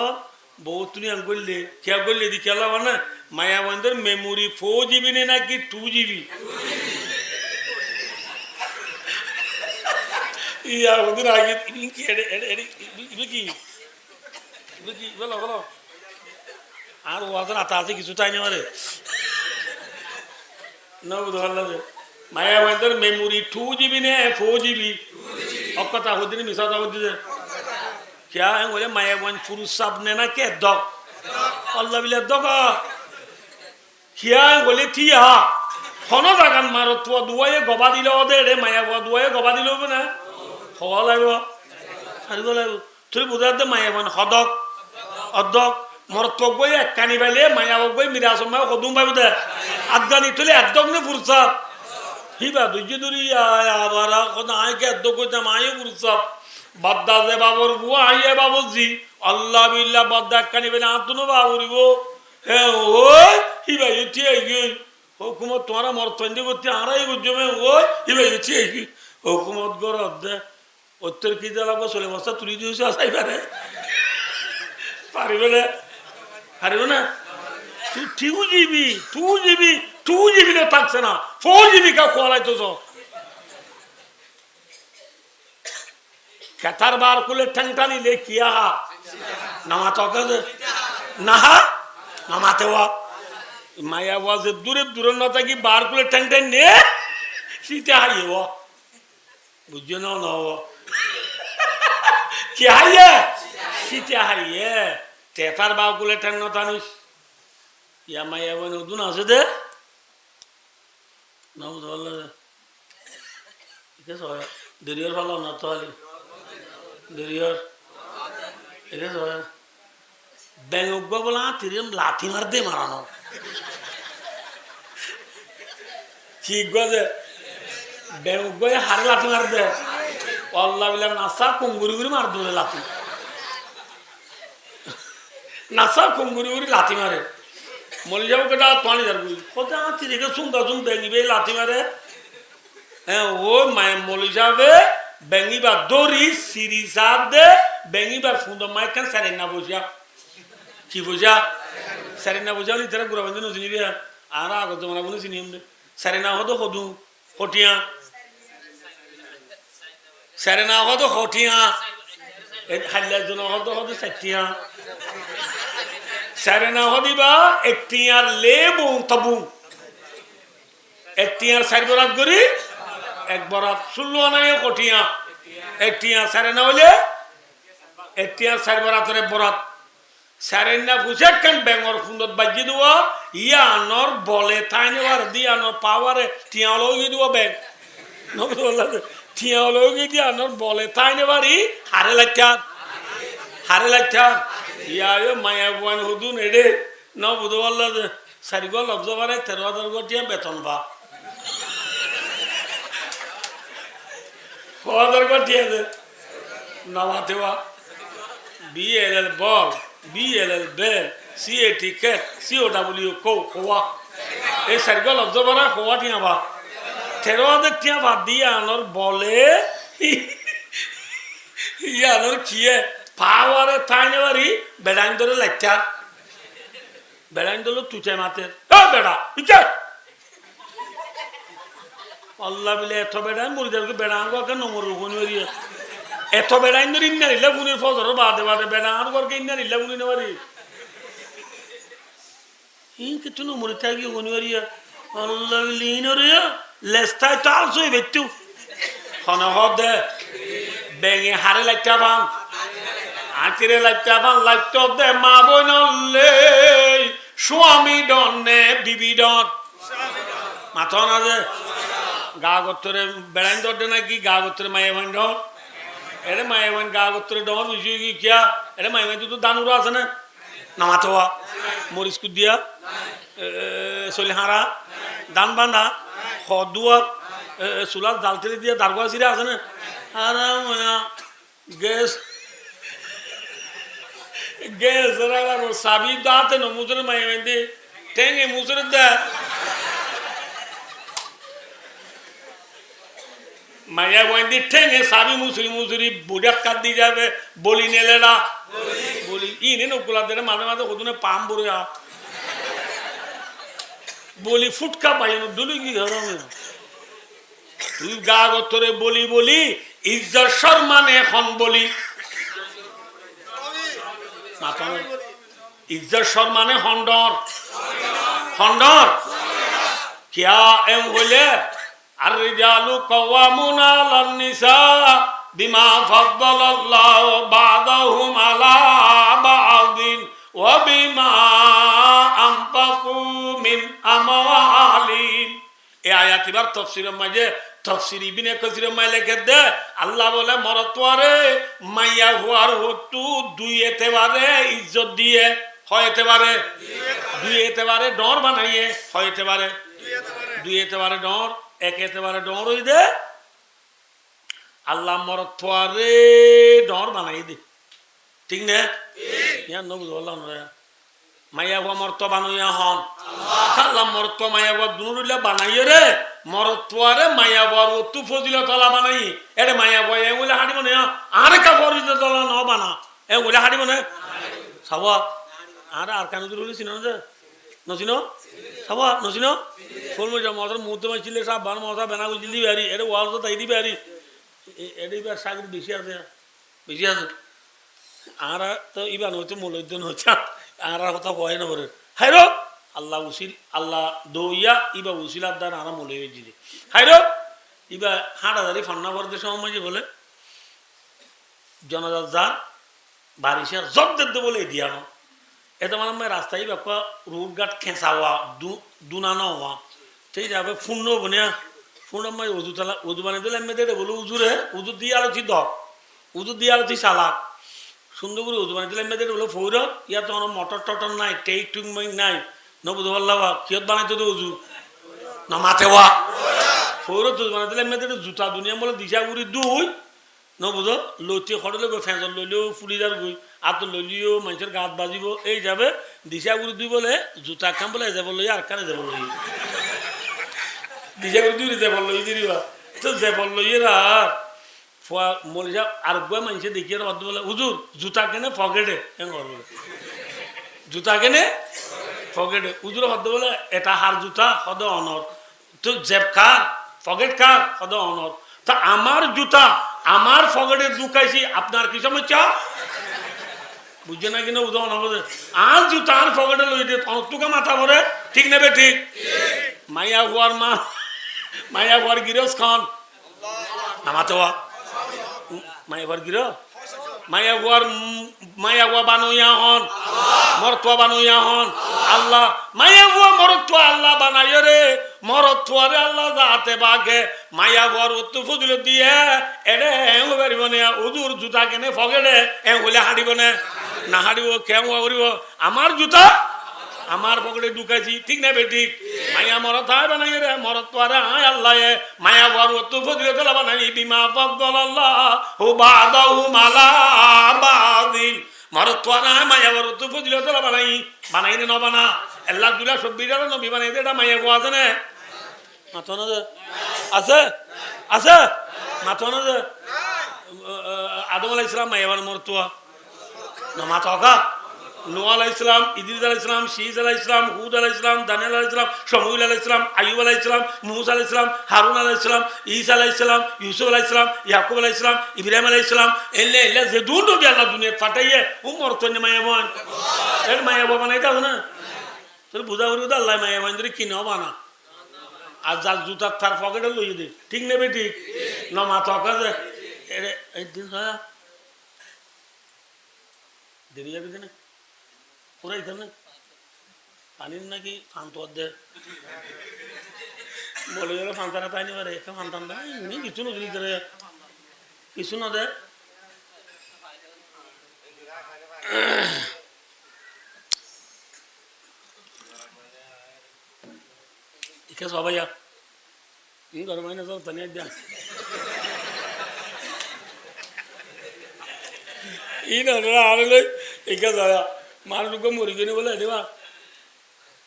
বউ তুমি আং করলে কে করলে দি খেলা মানে মায়া বন্ধের মেমোরি 4 জিবি নে নাকি 2 জিবি ইয়া ওদের আগে কি কি বলো বলো আর ওদের আতা আছে কিছু তাই নেওয়ারে না বুঝলাম মায়া বন্ধের মেমোরি 2 জিবি নে 4 জিবি অকতা হদিন মিসাতা হদিন क्या है बोले माया बहन पुरुष साहब ने ना क्या दो अल्लाह बिल्ला दो का क्या है बोले थी हाँ खाना जागन मारो तो दुआ ये गबा दिलो ओदे रे माया वो दुआ ये गबा दिलो बना हवा लगो अरे बोला तुरी बुझा दे माया बहन खदक अदक मरत को कोई कानी वाले माया वो कोई मेरा समय खदूम भाई बुझा अदगानी तुले अदक ने पुरुष साहब ही बात दूसरी दूरी या बारा खुदा आए के अदक को जमाए पुरुष साहब बद्दा से बाबूर बुआ आइए बाबूजी अल्लाह बिल्ला बद्दा कनी बेना तुनो बाबूरीबो हे ओ ही भाई ये ये हुकूमत तुम्हारा मरतंदे को त्यारा ही गुज्जो में ओ ही भाई ये हुकूमत गोर दे उत्तर की जला को सोले बस्ता तुरी दियो से आसाई पारे पारिबे ना पारिबे ना तू 2 जीबी का तक से ना 4 जीबी का खोला तो सो कतर बार कुले ठंगटानी ले किया नमातो कर नहा नमाते हुआ माया हुआ से दूरे दूरन नता की बार कुले ठंगटानी ने सीते हाई हुआ बुझे ना हुआ क्या है सीते हाई है तेतर बार कुले ठंग नता नहीं या माया हुआ ने उधर आसे दे ना उधर वाला कैसा है दरियर वाला ना तो वाली दरियर এটা তো ব্যাংক বলা তিরিম লাথি মার দে মারানো ঠিক গজে ব্যাংক হারে লাথি মার দে আল্লাহ বিল্লাহ নাসা কুঙ্গুরি গুরি মার দে লাথি নাসা কুঙ্গুরি গুরি লাথি মারে মলি যাবো কেটা পানি যার গুলি কোথা তিরিকে সুন্দর সুন ব্যাঙ্গিবে লাথি মারে হ্যাঁ ও মায় মলি যাবে বেঙ্গিবার দড়ি সিরি সাপ দে বেঙ্গিবার ফুন্দ মাইকান সারেনা বসিয়া কি বসিয়া সারেনা বসিয়া হলে তারা গুড়া বান্ধব চিনিবি আর আগত জমা বলে চিনি আমি সারেনা হতো সদু হটিয়া সারেনা হতো হটিয়া হাল্লার জন্য হতো হতো চারটিয়া সারেনা হদিবা একটিয়ার লেবু তবু একটিয়ার চার বরাত করি এক বরাত 16 নাই কটিয়া একটিয়া সারে না হলে একটিয়া চার বরাতের বরাত সারে না বুঝে কেন বেঙ্গর ফুন্দত বাজি দেওয়া ইয়ানোর বলে থাইনেবার দিয়ানোর পাওয়ারে টিয়া লগি দেওয়া ব্যাগ নবুল্লাহ টিয়া লগি দিয়ানোর বলে থাইনেবারই হারে লাগতা ইয়া মায়া বুয়ান হুদুন এডে নবুল্লাহ সারিগো লব্জ বারে 13,000 গটিয়া বেতন পা 4,000 গটিয়া দে নমাতে বা BLL ball BLL bell CAT cat COW ko khoa এই সারিগো লব্জ বারে খোয়া টিয়া বা 13,000 টিয়া বাদ দিয়া আনোর বলে ইয়ানোর কিয়ে পাওয়ারে থাই নেবারি বেড়াইন ধরে লাইটা বেড়াইন ধরলো তুচে মাতে বেড়া ইচ্ছে আল্লাহ বিলে এত বেড়াই মরিদারকে বেড়াঙ্গ নমর রুকুনি এত বেড়াইন ধরে ইন্না নিলে গুনির ফজর বাদে বাদে বেড়াঙ্গ করকে ইন্না নিলে গুনি নেবারি ইন কিছু নমরি থাকি গুনি বারিয়া আল্লাহ বিলে ইনরিয়া লেস্তায় তাল সই বেতু হন হদে বেঙে হারে লাইটা বান আঁচিরে লাইটা বান লাইট দে মা বই নলে স্বামী ডনে বিবি ডন মাথা না যে গা গত্তরে বেড়াইন দরদে নাকি গা গত্তরে মায়ে ভাই ডন এরে মায়ে ভাই গা গত্তরে ডন বুঝিয়ে কি কিয়া এরে মায়ে ভাই তো দানুরা আছে না নামাথোয়া মরিচ কুদিয়া চলি হারা দান বান্ধা হদুয়া চুলাত জাল তেলে দিয়ে দারগা চিরা আছে না আর গ্যাস গ্যাস সাবি দাতে ন মুসরে মাই দে টেঙ্গে মুসরে দে মাইয়া বইন্দি টেঙ্গে সাবি মুসরি মুসরি বুড়াত কাট দি যাবে বলি নেলে না বলি ইনে নকুলা দে মাঝে মাঝে কদুনে পাম বড় বলি ফুটকা পাইনো দুলি কি ধরনের তুই গা গতরে বলি বলি ইজ্জত সম্মানে এখন বলি ইজ্জত সম্মানে হন্ডর হন্ডর কিয়া এম বলে আর রিজালু কাওয়ামুনা আলান নিসা বিমা ফাদ্দালাল্লাহু বা'দাহুম আলা বা'দিন ওয়া বিমা আনফাকু মিন আমওয়ালিহিম এই আয়াতিবার তাফসীরের মাঝে তফসির ইবনে কাসির মাইলেকে দে আল্লাহ বলে মরতওয়ারে মাইয়া হুয়ার হতু দুই এতেবারে ইজ্জত দিয়ে হইতে পারে দুই এতেবারে ডর বানাইয়ে হইতে পারে দুই এতেবারে ডর এক এতেবারে ডর হই দে আল্লাহ মরতওয়ারে ডর বানাই দে ঠিক না ইয়া নবু আল্লাহ মাইয়া হুয়া মরত বানাইয়া হন আল্লাহ মরত মাইয়া হুয়া দুনুরুল্লাহ বানাইয়ে রে মরতওয়ারে মায়া বর তু ফজিলত তলা বানাই এরে মায়া বয় এগুলো হাঁটিব না আর কা ফজিলত তলা ন বানা এগুলো হাঁটিব না সাবা আর আর কান দুলি চিনো যে নচিনো সাবা নচিনো ফুল মজা মজার মুহূর্তে মাই চিলে সব বান মজা বানা দিলি বাড়ি এরে ওয়াল তো তাই দিবি বাড়ি এডি বার সাগর বেশি আছে আর তো ইবান হইতো মূলধন হচ্ছে আর কথা কয় না বলে হাইরো আল্লাহ উসিল আল্লাহ দইয়া ইবা উসিলার দ্বারা আরাম হলে দিলে হাইরো ইবা হাঁটাদারি ফান্না করতে সময় বলে জনজাত যা বারিশার জব দেখতে বলে দিয়ানো এটা মানে রাস্তায় ব্যাপার রোড ঘাট খেঁচা হওয়া দুনানো হওয়া সেই যাবে ফুর্ণ বনিয়া ফুর্ণ উজু তালা উজু বানিয়ে দিলে এমনি দেবে বলে উজুরে উজু দিয়ে আলোচি দক উজু দিয়ে আলোচি সালাক সুন্দর করে উজু বানিয়ে দিলে এমনি দেবে বলে ফৌর ইয়া তো মোটর টটর নাই টেক টুক নাই নবুধ বল্লাবা কিয়ত বানাইতো তো উজু না মাথে ওয়া ফৌর তো বানাই দিলে এমনি দেবে জুতা দুনিয়া বলে দিশা গুড়ি দুই নবুধ লতি খড়লে গই ফেঁচর লইলেও ফুলিদার গই আর তো লইলিও মানুষের গাত বাজিব এই যাবে দিশা গুড়ি দুই বলে জুতা খাম বলে যাব লই আর কানে যাব লই দিশা গুড়ি দুই যাব লই দিবা তো যাব লই আর ফোয়া মরিজা আর গয় মানুষে দেখিয়ে বাদ বলে হুজুর জুতা কেনে পকেটে জুতা কেনে পকেটে হুজুর হদ বলে এটা হার জুতা হদ অনর তো জেব কার পকেট কার হদ অনর তা আমার জুতা আমার পকেটে ঢুকাইছি আপনার কি সমস্যা বুঝছে না কিনা উদাহরণ হবে আর জুতা আর পকেটে লই দিয়ে তোকে মাথা ভরে ঠিক নেবে ঠিক মাইয়া হুয়ার মা মাইয়া হুয়ার গিরস খান নামাতে হওয়া মাইয়া হুয়ার গির মাইয়া হুয়া বানুইয়া হন মরতুয়া বানুইয়া হন আল্লাহ মাইয়া হুয়া মরতুয়া আল্লাহ বানাইয় রে মরতুয়ারে আল্লাহ যাতে বাগে মাইয়া হুয়ার উত্তু ফুজুল দিয়ে এরে এও পারিব না উজুর জুতা কেনে ফগেড়ে এ হলে হাঁটিব না হাঁটিব কেমন করিব আমার জুতা আমার পকেটে ঢুকাইছি ঠিক না বেঠিক মাইয়া মরত হয় বানাই রে মরতুয়ারে আয় আল্লাহ মায়া হুয়ার উত্তু ফুজুল তোলা বানাই বিমা ফগল আল্লাহ হু বাদাহু মালা বাদিন মরতুয়ারে আয় মায়া হুয়ার উত্তু ফুজুল তোলা বানাই রে ন বানা আল্লাহ দুলা সব্বিরা নবী বানাই দে এটা মাইয়া হুয়া আছে না আছে আছে মাথা না যে আদম আলাইহিস সালাম মাইয়াবার মরতুয়া না মাথা কা নূহ আলাইহিস সালাম, ইদ্রিস আলাইহিস সালাম, শীস আলাইহিস সালাম, হুদ আলাইহিস সালাম, দানিয়েল আলাইহিস সালাম, শমূয়েল আলাইহিস সালাম, আইয়ুব আলাইহিস সালাম, মূসা আলাইহিস সালাম, হারুন আলাইহিস সালাম, ঈসা আলাইহিস সালাম, ইউসুফ আলাইহিস সালাম, ইয়াকুব আলাইহিস সালাম, ইব্রাহিম আলাইহিস সালাম, এলে এলে যে দুটো আল্লাহ দুনিয়া পাঠাইয়ে ও মরতনে মাইয়াবান এর মাইয়াবা বানাইতে হবে না তোর বুঝা করি তো আল্লাহ মাইয়াবান ধরে কিনেও বানা আর যার জুতার তার পকেটে লইয়ে দে ঠিক নেবে ঠিক না মাথা কাজে একদিন হয় দেরি যাবি না পুরাই না পানির নাকি ফান্ত দে বলে গেলে ফান্তানা তাই নি পারে ফান্তান দেয় কিছু না কিছু না দে ঠিক আছে সবাই ঘর মাইনে সব তানিয়ে দেন আরে লই ঠিক আছে মানুষকে মরি কিনে বলে দেবা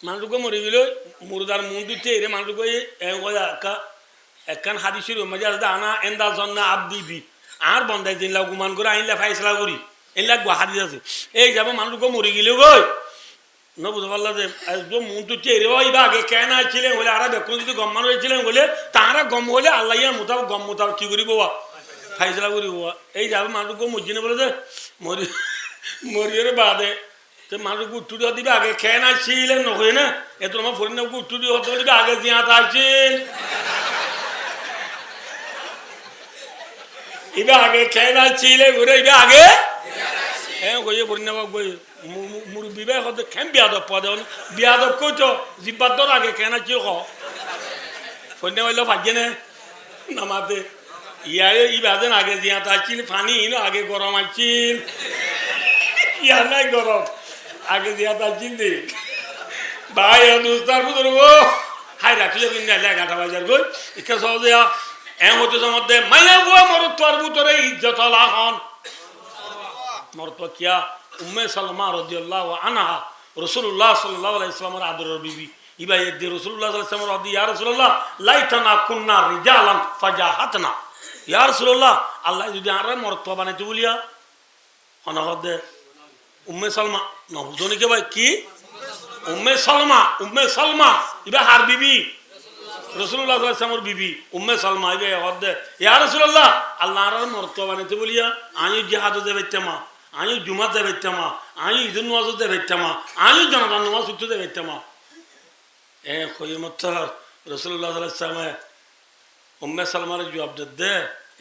মানুষকে মরি গেল মুরদার মুখ দিতে এরে মানুষকে একখান হাদিসের মজা আনা এন্দা জন্না আবদি বি আর বন্ধাই দিন লাগ গুমান করে আইনলা ফাইসলা করি এই লাগবো হাদিস আছে এই যাবো মানুষকে মরি গেলে গই ন বুঝতে পারলা যে মুখ দিতে এরে বা আগে কেন আসছিলেন বলে আর বেকুন যদি গম মানুষ হয়েছিলেন বলে তারা গম হলে আল্লাহ মোতাবেক গম মোতাবেক কি করি বাবা ফাইসলা করি বাবা এই যাবে মানুষকে মসজিদে বলে যে মরি মরিয়ে বাদে তো মানুষ উত্তর দিবে আগে খেয়ে না ছিলেন নয় না এত আমার ফরিন উত্তর হতে দিবে আগে জিয়াত আসছেন এবার আগে খেয়ে না ছিলে ঘুরে এবার আগে হ্যাঁ গিয়ে ফরিন মুরব্বী ভাই হতে খেম বিয়াদব পদে বিয়াদব কইতো জিব্বার দর আগে খেয়ে না ছিল ফরিন বললো ভাগ্যে না নামাতে ইয়ারে ই বাদেন আগে জিয়াত আসছিল পানি আগে গরম আসছিল ইয়ার নাই গরম আগে জিয়াত আসছিল দে ভাই অনুস্তার বুঝলো গো হাই রাখি যাবি না গাঁটা বাজার গই একে সহজে এম হতে মধ্যে মাইয়া গো মরত্বর ভিতরে ইজ্জত লাহন মরত্ব কিয়া উম্মে সালমা রাদিয়াল্লাহু আনহা রাসূলুল্লাহ সাল্লাল্লাহু আলাইহি ওয়াসাল্লামের আদরের বিবি ইবা এদি রাসূলুল্লাহ সাল্লাল্লাহু আলাইহি ওয়াসাল্লাম ইয়া রাসূলুল্লাহ লাইতানা কুননা রিজালান ফাজাহাতনা ইয়া রাসূলুল্লাহ আল্লাহ যদি আর মরত্ব বানাইতে বলিয়া অনহদে উম্মে সালমা নবজনী কে ভাই কি উম্মে সালমা ইবা হার বিবি রাসূলুল্লাহ সাল্লাল্লাহু আলাইহি ওয়াসাল্লামের বিবি উম্মে সালমা ইবা হদে ইয়া রাসূলুল্লাহ আল্লাহ আর মরত্ব বানাইতে বলিয়া আমি জিহাদে যাইতামা আমি জুমাত যাইতামা আমি ঈদুন নামাজ যাইতামা আমি জানাজার নামাজ পড়তে যাইতামা এ খয়মতর রাসূলুল্লাহ সাল্লাল্লাহু আলাইহি ওয়াসাল্লাম উম্মে সালমার জবাব দে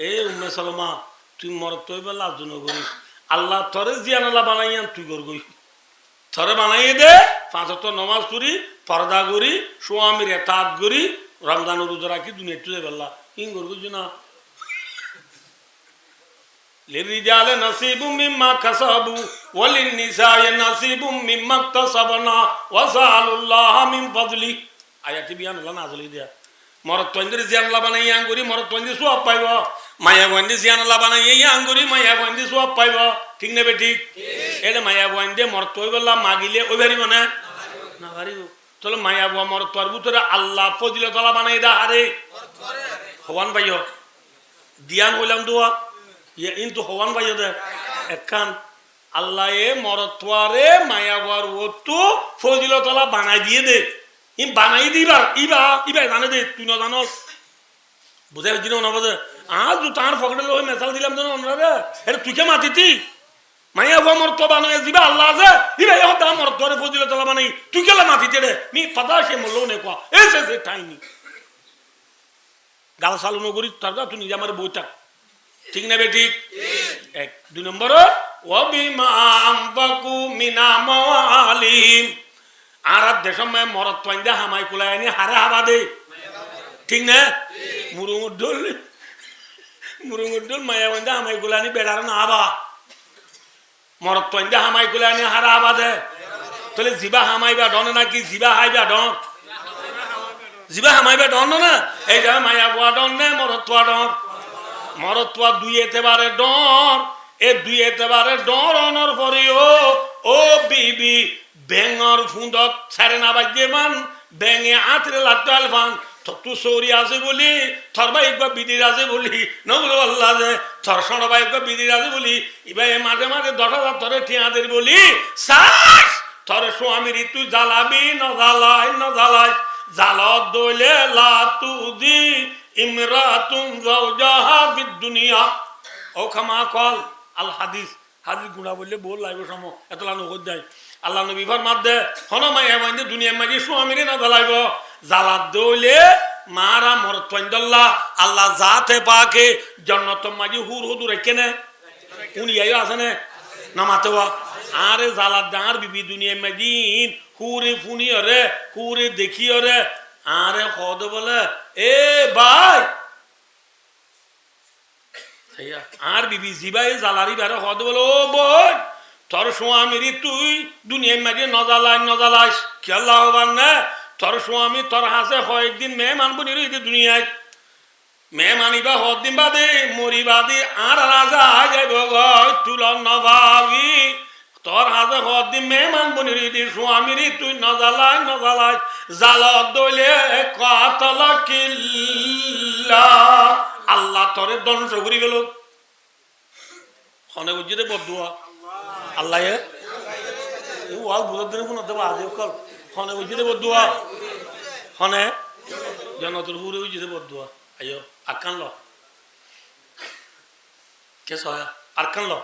এ উম্মে সালমা তুই মরত্ব হইবা লাজ ন করি আল্লাহ তরে জিয়ানালা বানাইয়ান তুই গরগই তরে বানাইয়ে দে পাঁচ ওয়াক্ত নামাজ পড়ি পর্দা করি স্বামীর এতাত করি রমজানের রোজা রাখি দুনিয়া তুই বললা ইন গরগই না লিরিজাল নসিবুম মিম্মা কাসাবু ওয়ালিন নিসায়ে নসিবুম মিম্মা ইকতাসাবনা ওয়াসালুল্লাহ মিন ফাদলি আয়াতি বিয়ান আল্লাহ নাযিল দিয়া মরত তন্দির জিয়ানালা বানাইয়া করি মরত তন্দির সওয়াব পাইব মায়া বন্দি জিয়ানালা বানাইয়া আঙ্গুরি মায়া বন্দি সওয়াব পাইব ঠিক নেবে ঠিক এটা মায়া বন্দি মরত হইবলা মাগিলে ওই বাড়ি মানে না পারিব চলো মায়া বুয়া মরতর ভিতরে আল্লাহ ফজিলতলা বানাই দা আরে হওয়ান ভাইও দিয়ান হইলাম দোয়া ইয়ে কিন্তু হওয়ান ভাইও দে একখান আল্লাহ এ মরতওয়ারে মায়া বুয়ার ওতো ফজিলতলা বানাই দিয়ে দে ই বানাই দিবা ইবা ইবা জানে দে তুই না জানোস বুঝাই দিন না বুঝে আজ তার পকেটে ওই মেসাল দিলাম যেন ওনারা এটা তুই কে মাতিতি মাইয়া বুয়া মরত বানাই দিবা আল্লাহ আছে ইবা এ হতা মরতওয়ারে ফজিলতলা বানাই তুই কেলা মাতিতে রে মি পাতা সে মলো নে কোয়া এসে সে টাইনি গাল সালু নগরী তার তুই নিজে আমার বইটা ঠিক না বে ঠিক এক দুই নম্বর ওয়াবিমা আমবাকু মিনা মাওয়ালিম আর দেশম মরত পাইন্দা হামাই কুলাই আনি হারে হাবা দে ঠিক না মুরুঙুর ডোল মায়া বান্ধা হামাই কুলাই আনি বেড়ার না হাবা মরত পাইন্দা হামাই কুলাই আনি হারা হাবা দে তাহলে জিবা হামাইবা ডন নাকি জিবা হাইবা ডন জিবা হামাইবা ডন না এই যে মায়া বুয়া ডন নে মরতোয়া ডন মরতোয়া দুই এতেবারে ডর এ দুই এতেবারে ডর অনর পরেও ও বিবি বেঙর ফুঁদত ছাড়ে না বাজ্যে মান বেঙে আঁতরে লাগতো আলফান তু সৌরি আছে বলি থর ভাই একবার বিদির আছে বলি নবুল আল্লাহ যে থর সর ভাই একবার বিদির আছে বলি এবার মাঝে মাঝে 10,000 ধরে ঠিয়াদের বলি সাস থরে স্বামীর তুই জ্বালাবি ন জ্বালাই জালত দইলে লা তুদি ইমরাতুন যাওজাহা বিদ দুনিয়া ও খামা কল আল হাদিস গুণা বললে বল লাইব সম এতলা নগদ যায় আল্লাহ নবী ফরমাত দে হন মাইয়া বাইন্দে দুনিয়ার মাঝে স্বামীর না জ্বালাইব জালাত দইলে মারা মরতন্দল্লাহ আল্লাহ জাতে পাকে জান্নাত মাঝে হুর হুদুর কেনে উনি আইও আছে না নামাতেওয়া আরে জালাত ডাঙার বিবি দুনিয়ার মাঝিন হুরে ফুনি রে হুরে দেখি রে আরে কদ বলে এ ভাই আর বিবি জিবাই জালারি বেড়ে কদ বলে ও বই তোর স্বামীর তুই দুনিয়ার মাঝে নজালাইস কি আল্লাহ না তোর স্বামী তোর হাসে কয়েকদিন মেহমান বনি রইতে দুনিয়ায় মেহমানিবা হদিন বাদে মরিবাদে আর রাজা যাইব তুলন নভাবি তোর হাতে হদিন মেহমান বনি রইতে স্বামীর তুই নজালাই জালত দইলে কাতল কিল্লা আল্লাহ তোরে ধ্বংস করি গেল হনে বুঝিতে বদুয়া আল্লাহ ওয়াল বুঝার দিনে ফোন দেবো আজ কাল হনে বুঝিতে বদুয়া হনে জনতর হুরে বুঝিতে বদুয়া আইও আকান লো কে সয়া আরকান লো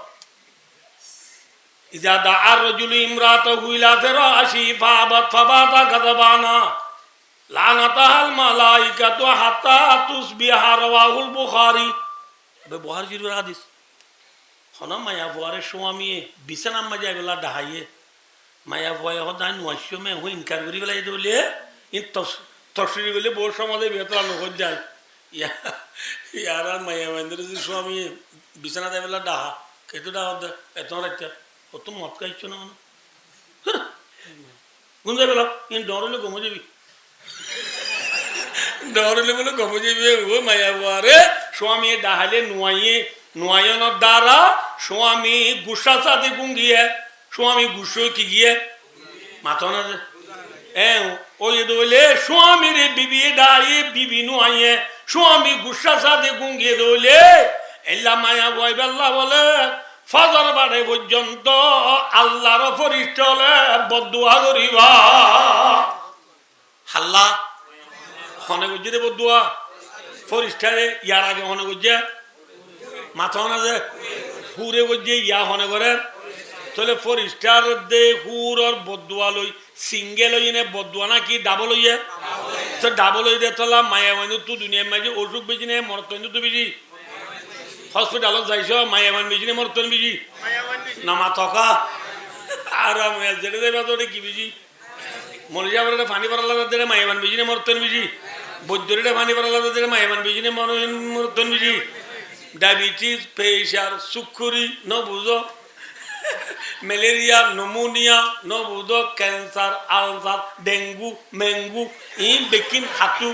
ইজা দা আর রাজুল ইমরাতাহু ইলা ফিরাশি ফাবাতা গাদাবানা লানাতাল মালাইকাতু হাত্তা তুসবিহা রাওয়াহুল বুখারী বুখারী শরীফের হাদিস হনা মায়া বুয়ারে স্বামী বিছানা মাঝে বেলা ডাহাইয়ে মায়া বুয়া হদাই নয়শো মে হই ইনকার করি বেলা বলে ইন তফসিরি বলে বড় সমাজে বেতলা নগদ যায় ইয়ার আর মায়া মহেন্দ্র যে স্বামী বিছানা দেয় বেলা ডাহা কেতু ডাহা এত রাখতে অত মত খাইছ না মানে গুন যাই বেলা ইন ডরলে গমো যাবি ডরলে বলে গমো যাবি ও মায়া বুয়ারে স্বামী ডাহালে নোয়াইয়ের দ্বারা স্বামী গুসা সাথে গুঙ্গিয়ে স্বামী গুসো কি গিয়ে মাথা না ওই দইলে স্বামীর বিবি ডাই বিবি নোয়াইয়ে স্বামী গুসা সাথে গুঙ্গিয়ে দইলে এল্লা মায়া বয় বেল্লা বলে ফজর বাড়ে পর্যন্ত আল্লাহর ফরিস্টলে বদুয়া করিবা হাল্লা হনে গুজে বদুয়া ফরিস্টারে ইয়ার আগে হনে গুজে মাথা না যে হুরে গিয়ে ইয়া হনে করে তাহলে ফরিস্টার দে হুর আর বদুয়া লই সিঙ্গেল হইনে বদুয়া না কি ডাবল হইয়ে তো ডাবল হই দে তোলা মায়া মানে তুই দুনিয়ার মাঝে অসুখ বেশি নে মরতন তো বেশি হসপিটালত যাইছ মায়া মান বেশি নে মরতন বেশি না মাথকা আর যেটা দেবে তোরে কি বেশি মরে যাবার পানি পড়ালা তাদের মায়া মান বেশি নে মরতন বেশি বৈদ্যুরে পানি পড়ালা তাদের মায়া মান বেশি নে মরতন বেশি ডায়াবেটিস প্রেশার সুকুরি ন বুঝো ম্যালেরিয়া নিউমোনিয়া ন বুঝো ক্যান্সার আলসার ডেঙ্গু মেঙ্গু ই বেকিন হাতু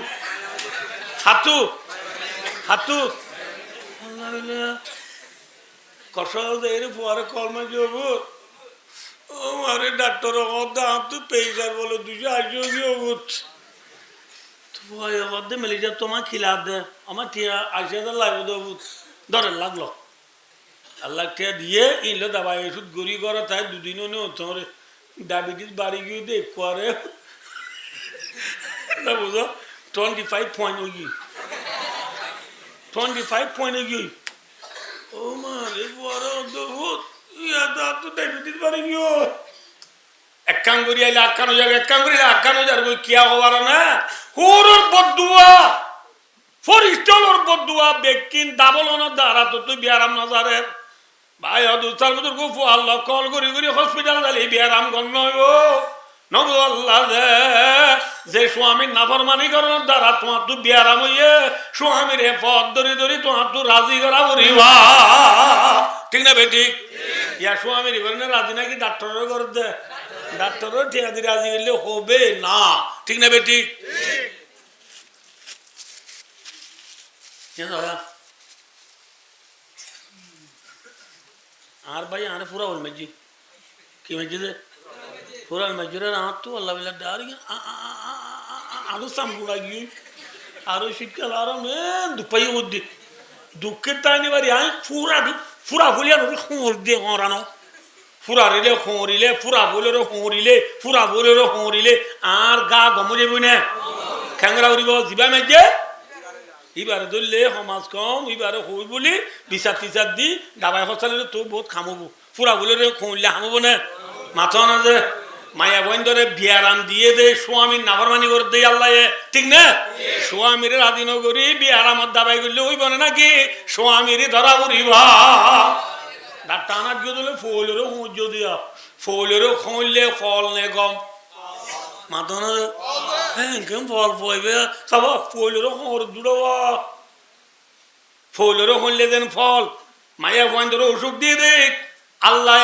কষাল এর পরে কর্মে যাব ও মারে ডাক্তার দাম তো প্রেশার বলে 280 ম্যালেরিয়া তোমার খিলা দে আমার টিয়া 80,000 লাগবে দেবো ধরে লাগলো আল্লাহ টিয়া দিয়ে ইনলো দাবাই ওষুধ গড়ি করে তাই দুদিনও নেই তোমার ডায়াবেটিস বাড়ি গিয়ে দেখ করে না বুঝো 25 পয়েন্ট হয়ে গিয়ে 25 পয়েন্ট হয়ে গিয়ে ও মারে বড় দেবো ইয়া তো ডায়াবেটিস বাড়ি গিয়ে এক কাম করি আইলে আটকানো যাবে এক কাম করি আটকানো যাবে কিয়া হবার না হুরুর বদুয়া ফরিস্টলর বদুয়া বেকিন দাবলনের দ্বারা তো তুই বিয়ারাম নজারের ভাই দুস্তার মতো গুফু আল্লাহ কল করি হসপিটাল গেলে বিয়ারাম গণ্য হইব নবু আল্লাহ যে স্বামীর নাফরমানি করার দ্বারা তোমার তুই বিয়ারাম হইয়ে স্বামীর পথ ধরি তোমার তুই রাজি করা করিবা ঠিক না বে ঠিক ইয়া স্বামীর রাজি নাকি ডাক্তারের করে দে ডাক্তারও ঠিকাদি রাজি করলে হবে না ঠিক না বে ঠিক আর ভাই আরে পুরা হল মসজিদ কি মসজিদে পুরা মসজিদের আর তো আল্লাহ ডার আরো সামগুড়া গিয়ে আরো শীতকাল আরো দুপাই বুদ্ধি দুঃখের তাইনি বাড়ি আমি ফুরা ফুলিয়া খোঁর দিয়ে হরানো ফুরারিলে খোঁরিলে ফুরা বলেরও খোঁরিলে ফুরা বলেরও খোঁরিলে আর গা গম যাবি না খ্যাংরা উড়িব যিবা মেজে এবারে ধরলে সমাজ কম এবারে হই বলি বিচার টিচার দি দাবাই সচালে তো বহুত খামব ফুরা বলেরে খোঁড়লে খামব না মাথা না যে মায়া বন্ধরে বিয়ারাম দিয়ে দে স্বামীর নাফরমানি করে দেয় আল্লাহ ঠিক না স্বামীর আদিন করি বিয়ারামত দাবাই করলে হইব না নাকি স্বামীর ধরা উড়িবা ডাক্তার আনার গিয়ে দিলে ফলেরও খুঁজ দিয়া ফলেরও খুঁজলে ফল নে গম মাথা না হ্যাঁ কেম ফল পাইবে সব ফলেরও খোঁড় দুড়বা ফলেরও খুঁজলে দেন ফল মায়া বন্ধরে ওষুধ দিয়ে দে আল্লাহ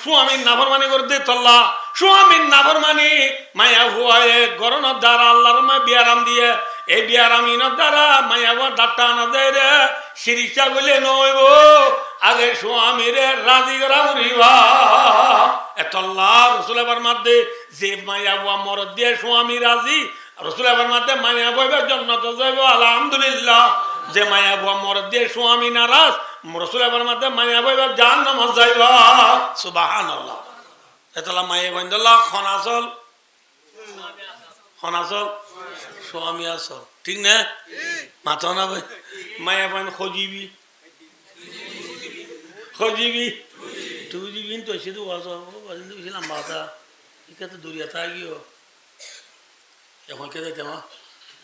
স্বামীর নাফরমানি করে দে তল্লা স্বামীর নাফরমানি মায়া হুয়ায় গরনের দ্বারা আল্লাহর মা বিয়ারাম দিয়ে এই বিয়ারামিনের দ্বারা মায়া হুয়া ডাক্তার আনা দেয় রে চিকিৎসা বলে নইব আগে স্বামীর রাজি করা উড়িবা এতল্লা রসুল এবার মাধ্যে যে মায়া হুয়া মরদ দিয়ে স্বামী রাজি রসুল এবার মাধ্যে মায়া বইবে জন্নত যাইব আলহামদুলিল্লাহ যে মায়া হুয়া মরদ দিয়ে স্বামী নারাজ রসুল এবার মাধ্যে মায়া বইবে জাহান্নামে যাইবা সুবহানাল্লাহ এতলা মায়ে বন্ধল্লা খনাচল স্বামী আসল ঠিক না মাথা না ভাই মায়া বান খজিবি তুই দিবি তো সে তো আসলাম মাথা ঠিক আছে দূরিয়াতা গিয়ে এখন কে যাইতে আমার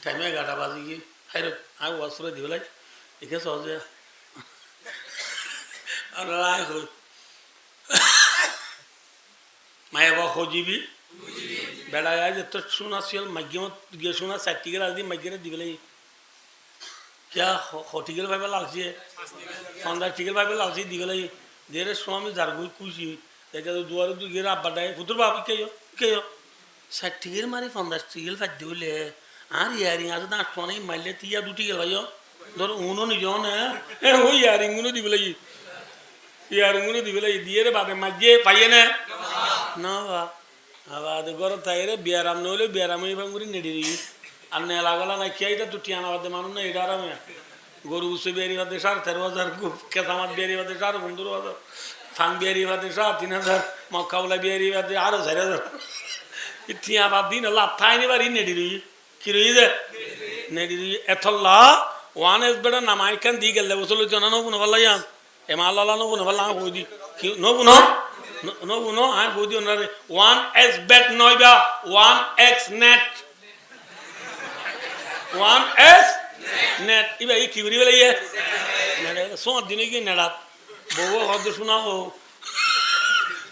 টাইমে 11টা বাজে গিয়ে হাই আই ওয়াজ করে দিবেলাই একে সহজে আর মায়া বা খজিবি বেড়ায় যে তোর শোনা শিয়াল মাইগিমত গিয়ে শোনা চারটিকে রাজি মাইগিরে দিবেলাই क्या होटिकल भाई लालची फंदा टिकल भाई लालची दिगलाई देरे स्वामी जारगुई कुशी देखा तो दुआरे तू गिरा बड़ाई पुत्र बाप के यो साटिकल मारी फंदा टिकल फाट दिले आर यारिंग आज ना सोने मारले तिया दुटी गल भाइयो धर उनो नहीं जाओ ना वो यारिंग उनो दिबलाई दिए रे बाते मजे पाइए ना बा अब आदे गरो तायरे बियाराम नोले बियाराम ही बंगुरी नेडी আর নে লাগালা না খেয়ে তো টিয়ানা বাদে মানুষ না এটা আরামে গরু উসে বিয়ারি বাদে 13,500 কেসামাত বিয়ারি বাদে 15,000 ফাং বিয়ারি বাদে 3,000 মক্কাউলা বিয়ারি বাদে আরো 4,000 টিয়া বাদ দিন লাভ থাইনি বাড়ি নেডি রই কি রই যে নেডি রই এতলা ওয়ান এস বেটা নামাই কান দি গেলে বসলো জানা নো বুনো ভালাই আম এ মালালা নো বুনো ভালা কই কি নো বুনো আই কই দি ওনারে ওয়ান এস বেট নইবা one X net 1s net iba ye kibri bela ye nada so dine ki nada bobo hod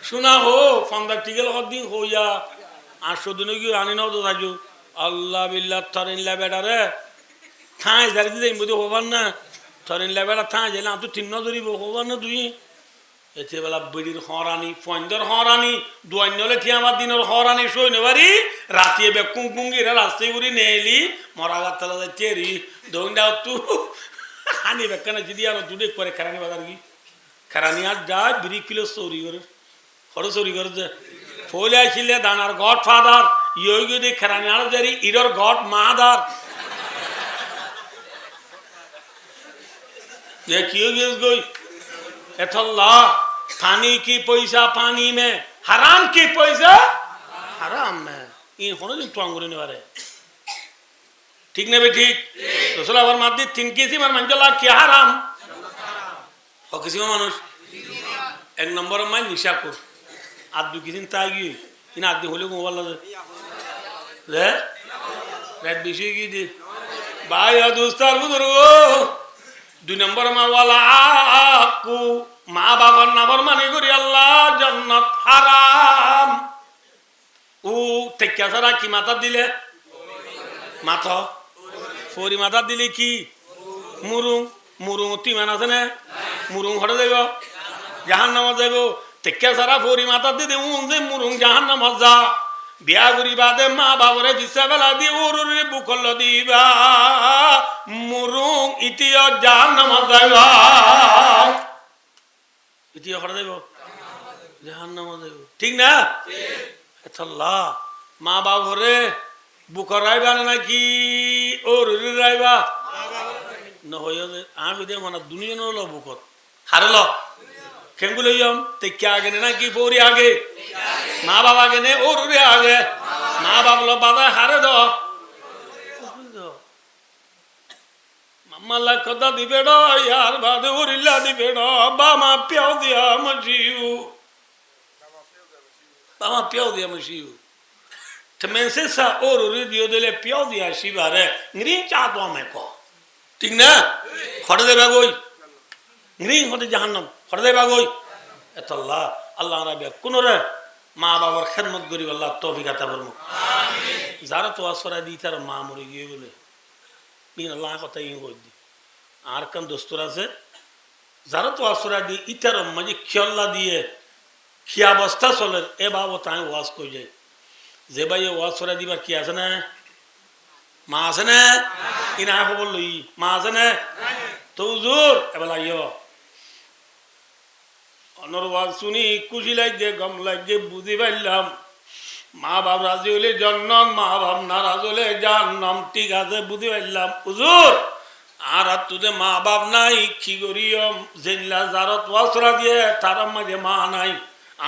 shuna ho fanda tigel hod din ho ya 800 dine ki ani na do raju allah billah tarin la beda re thai zardi dei mudi hoban na tarin la beda thai jela tu tinno dori hoban na dui এতে বেলা বেড়ির হরানি ফন্দর হরানি দুয়ান্নলে ঠিয়ামার দিনের হরানি সইনে বাড়ি রাতিয়ে বেকুং কুঙ্গিরা রাস্তায় ঘুরি নেলি মরাগার তলা যাচ্ছে রি দৌড়া তু হানি বেকানে যদি আর দুডে করে খারানি বাজার কি খারানি আর যায় 2 কিলো চৌরি করে খরচ চৌরি করে যে ফলে আসলে দানার গড ফাদার ইয় গিয়ে খারানি আর যারি ইরর গড মাদার ये क्यों गिस गई एथल्ला पानी की पैसा पानी में हराम की पैसा हराम में इन होने दिन तुम गुरु निवारे ठीक नहीं बेटी रसूल अवर मादी तीन किसी मर मंजला क्या हराम और किसी में मनुष्य एक नंबर में निशा को आदमी किसी ने तागी इन आदमी होले को वाला ले रेड बिशी की दी भाई और दोस्तार बुजुर्गो 2 नंबर में वाला आपको মা বাবার নাফরমানি করি আল্লাহ জান্নাত হারাম ও টেক্কা ছাড়া কি মাথা দিলে মাথা ফরি মাথা দিলে কি মুরুং তিমান আছে না মুরুং হটে যাইব জাহান্নামে যাইব টেক্কা ছাড়া ফরি মাথা দিতে যে মুরুং জাহান্নামে যা বিয়া করি বাদে মা বাবরে দিশা বেলা দি উরুরে বুকল দিবা মুরুং ইতিয় জাহান্নামে যাইবা ইতিহাস করে দেব জাহান্নামে দেব ঠিক না আল্লাহ মা বাবরে বুকর রাইবা নাকি ওর রাইবা নহয়ে যে আমি দে মানে দুনিয়া নল বুকত হারল কেমগুলো ইয়ম তে কে আগে নাকি পৌরি আগে মা বাবা আগে নে ওর আগে মা বাবলো বাবা হারে দ মাম্মালা কথা দিবে ড ইয়ার বাদে উরিল্লা দিবে ড বামা পেও দিয়া মজিউ বামা পেও দিয়া মজিউ মেসে সা ওর দিও দিলে পেও দিয়া শিবারে গ্রিন চা তো আমি কো ঠিক না খড়ে দেবে গই গ্রিন হতে জাহান্নাম খড়ে দেবে গই এতল্লাহ আল্লাহ রাবিয়া কোন রে মা বাবার খেদমত করি আল্লাহ তৌফিক আতা ফরমু আমিন যারা তো আসরা দি তার মা মরে গিয়ে বলে বিন আল্লাহ কথা ই কই দি আর কাম দোস্তর আছে যারা তো আসরা দি ইতার মাঝে খেয়াল্লা দিয়ে কি অবস্থা চলে এ বাবু তাই ওয়াজ কই যায় যে ভাই ওয়াজ করা দিবার কি আছে না মা আছে না কিনা খবর লই মা আছে না তো হুজুর এবার আইও অনর ওয়াজ শুনি খুশি লাগে গম লাগে বুঝি পাইলাম মা বাপ রাজি হলে জন্ম মা বাপ নারাজ হলে জান্নাম ঠিক আছে বুঝি পাইলাম হুজুর আর তুদে মা বাপ নাই কি করিয়ম জেনলা জারত ওয়াজ করা দিয়ে তার মাঝে মা নাই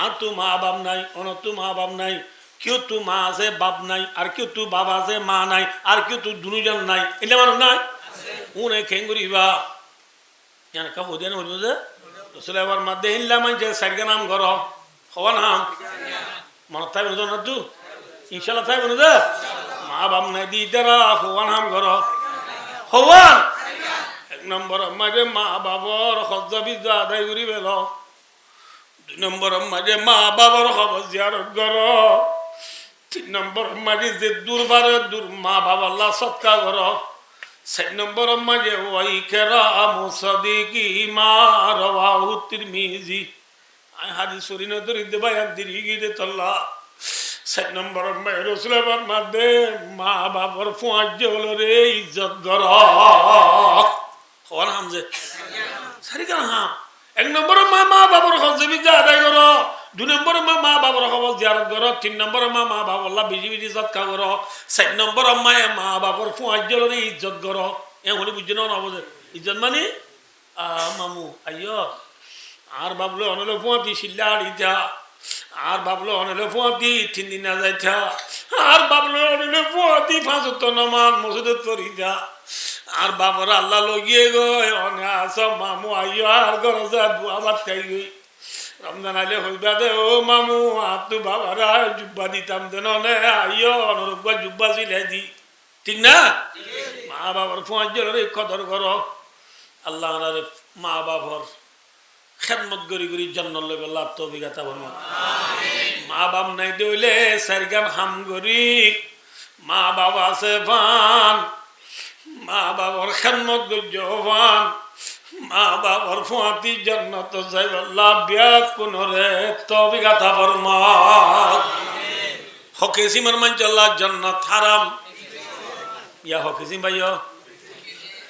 আর তু মা বাপ নাই অন তু মা বাপ নাই क्यों तू माँ से बाप नहीं और क्यों तू बाबा से माँ नहीं और क्यों तू दुनिया नहीं इल्ले मानो नहीं उन्हें खेंगुरी बा यानी कब होते हैं बोलते हैं तो सुलेवर मध्य इल्ला मंचे सड़के नाम करो हवा नाम मनता है बोलते ना तू इंशाल्लाह था बोलते माँ बाप नहीं दी तेरा हवा नाम करो हवा एक नंबर मजे माँ बाप और खज़ा भी ज़्यादा ही गुरी बेलो दो नंबर मजे माँ बाप और खबर ज़्यादा करो तीन नंबर माजी जे दूर बारे दूर माँ बाबा अल्लाह सत्का करो चार नंबर माजे वही केरा मुसद्दीकी माँ रवाहु तिरमिजी आय हादिस सुरी न दुरी दे बयान दिरी की दे तल्ला चार नंबर में रसूल पर मध्य माँ बाबा और फुआज जोलो रे इज्जत करो कौन हमसे सारी का हाँ एक नंबर में माँ बाबा और खर्च भी ज़्यादा करो दो नंबर में माँ बाप रखो ज़ियारत करो तीन नंबर में माँ बाप अल्लाह बिजी बिजी सत्का करो चार नंबर में माँ बाप और फुआजल रे इज्जत करो ये होली बुझनो ना बोले इज्जत मानी मामू आयो आर बाबलो अनले फुआती शिल्लाड़ी था आर बाबलो अनले फुआती तीन दिन आ जाए था आर बाबलो अनले फुआती फांस तो नमान मौजूद तोरी था आर बाबर अल्लाह लोगिए गो अने आसा मामू आयो आर करो जा बुआ बात कही गई रमजान आले হইবা দে ও মামু আতু বাবারা জুব্বা দিতাম দেন নে আইও অনুরূপ জুব্বা সিলাই দি ঠিক না মা বাবার ফজরের কদর করো আল্লাহর মা বাবার খেদমত করি করি জান্নাত লবে আল্লাহ তৌফিক আতা ফরমান আমিন মা বাপ নাই দিলে সারগাম হাম করি মা বাবা আছে ফান মা বাবার খেদমত গজওয়ান माँ बाप और फुआती जन्नत जाए अल्लाह ब्याह कुनरे तौफीक अता फरमा हो किसी मन चला जन्नत हराम या हो किसी भाइयों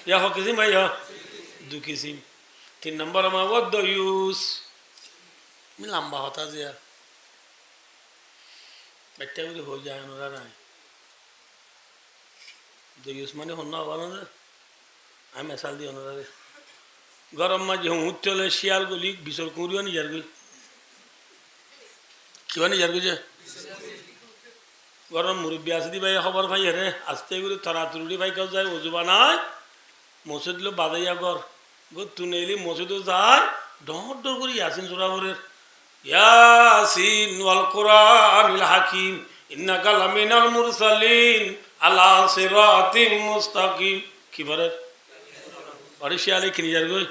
या हो किसी भाइयों दो किसी तीन नंबर में वो दोयूस मैं लंबा होता जिया बच्चे भी हो जाए ना ना दोयूस माने होना वाला ना আমি সাল দিও না রে গরম মাঝে উঠলে শিয়াল গলি বিশর কুড়িও নি যার গই কিবা নি যার গই যে গরম মুরব্বী আছে দি ভাই খবর ভাই রে আস্তে করে তরাতুরি ভাই কাজ যায় ওজুবা নাই মসজিদ লো বাদাইয়া কর গো তুনেলি মসজিদ যায় ডর ডর করে ইয়াসিন সূরা পড়ে ইয়াসিন ওয়াল কুরআনিল হাকিম ইন্নাকা লামিনাল মুরসালিন আলা সিরাতিম মুস্তাকিম কি বলে और शियाले की निजर गई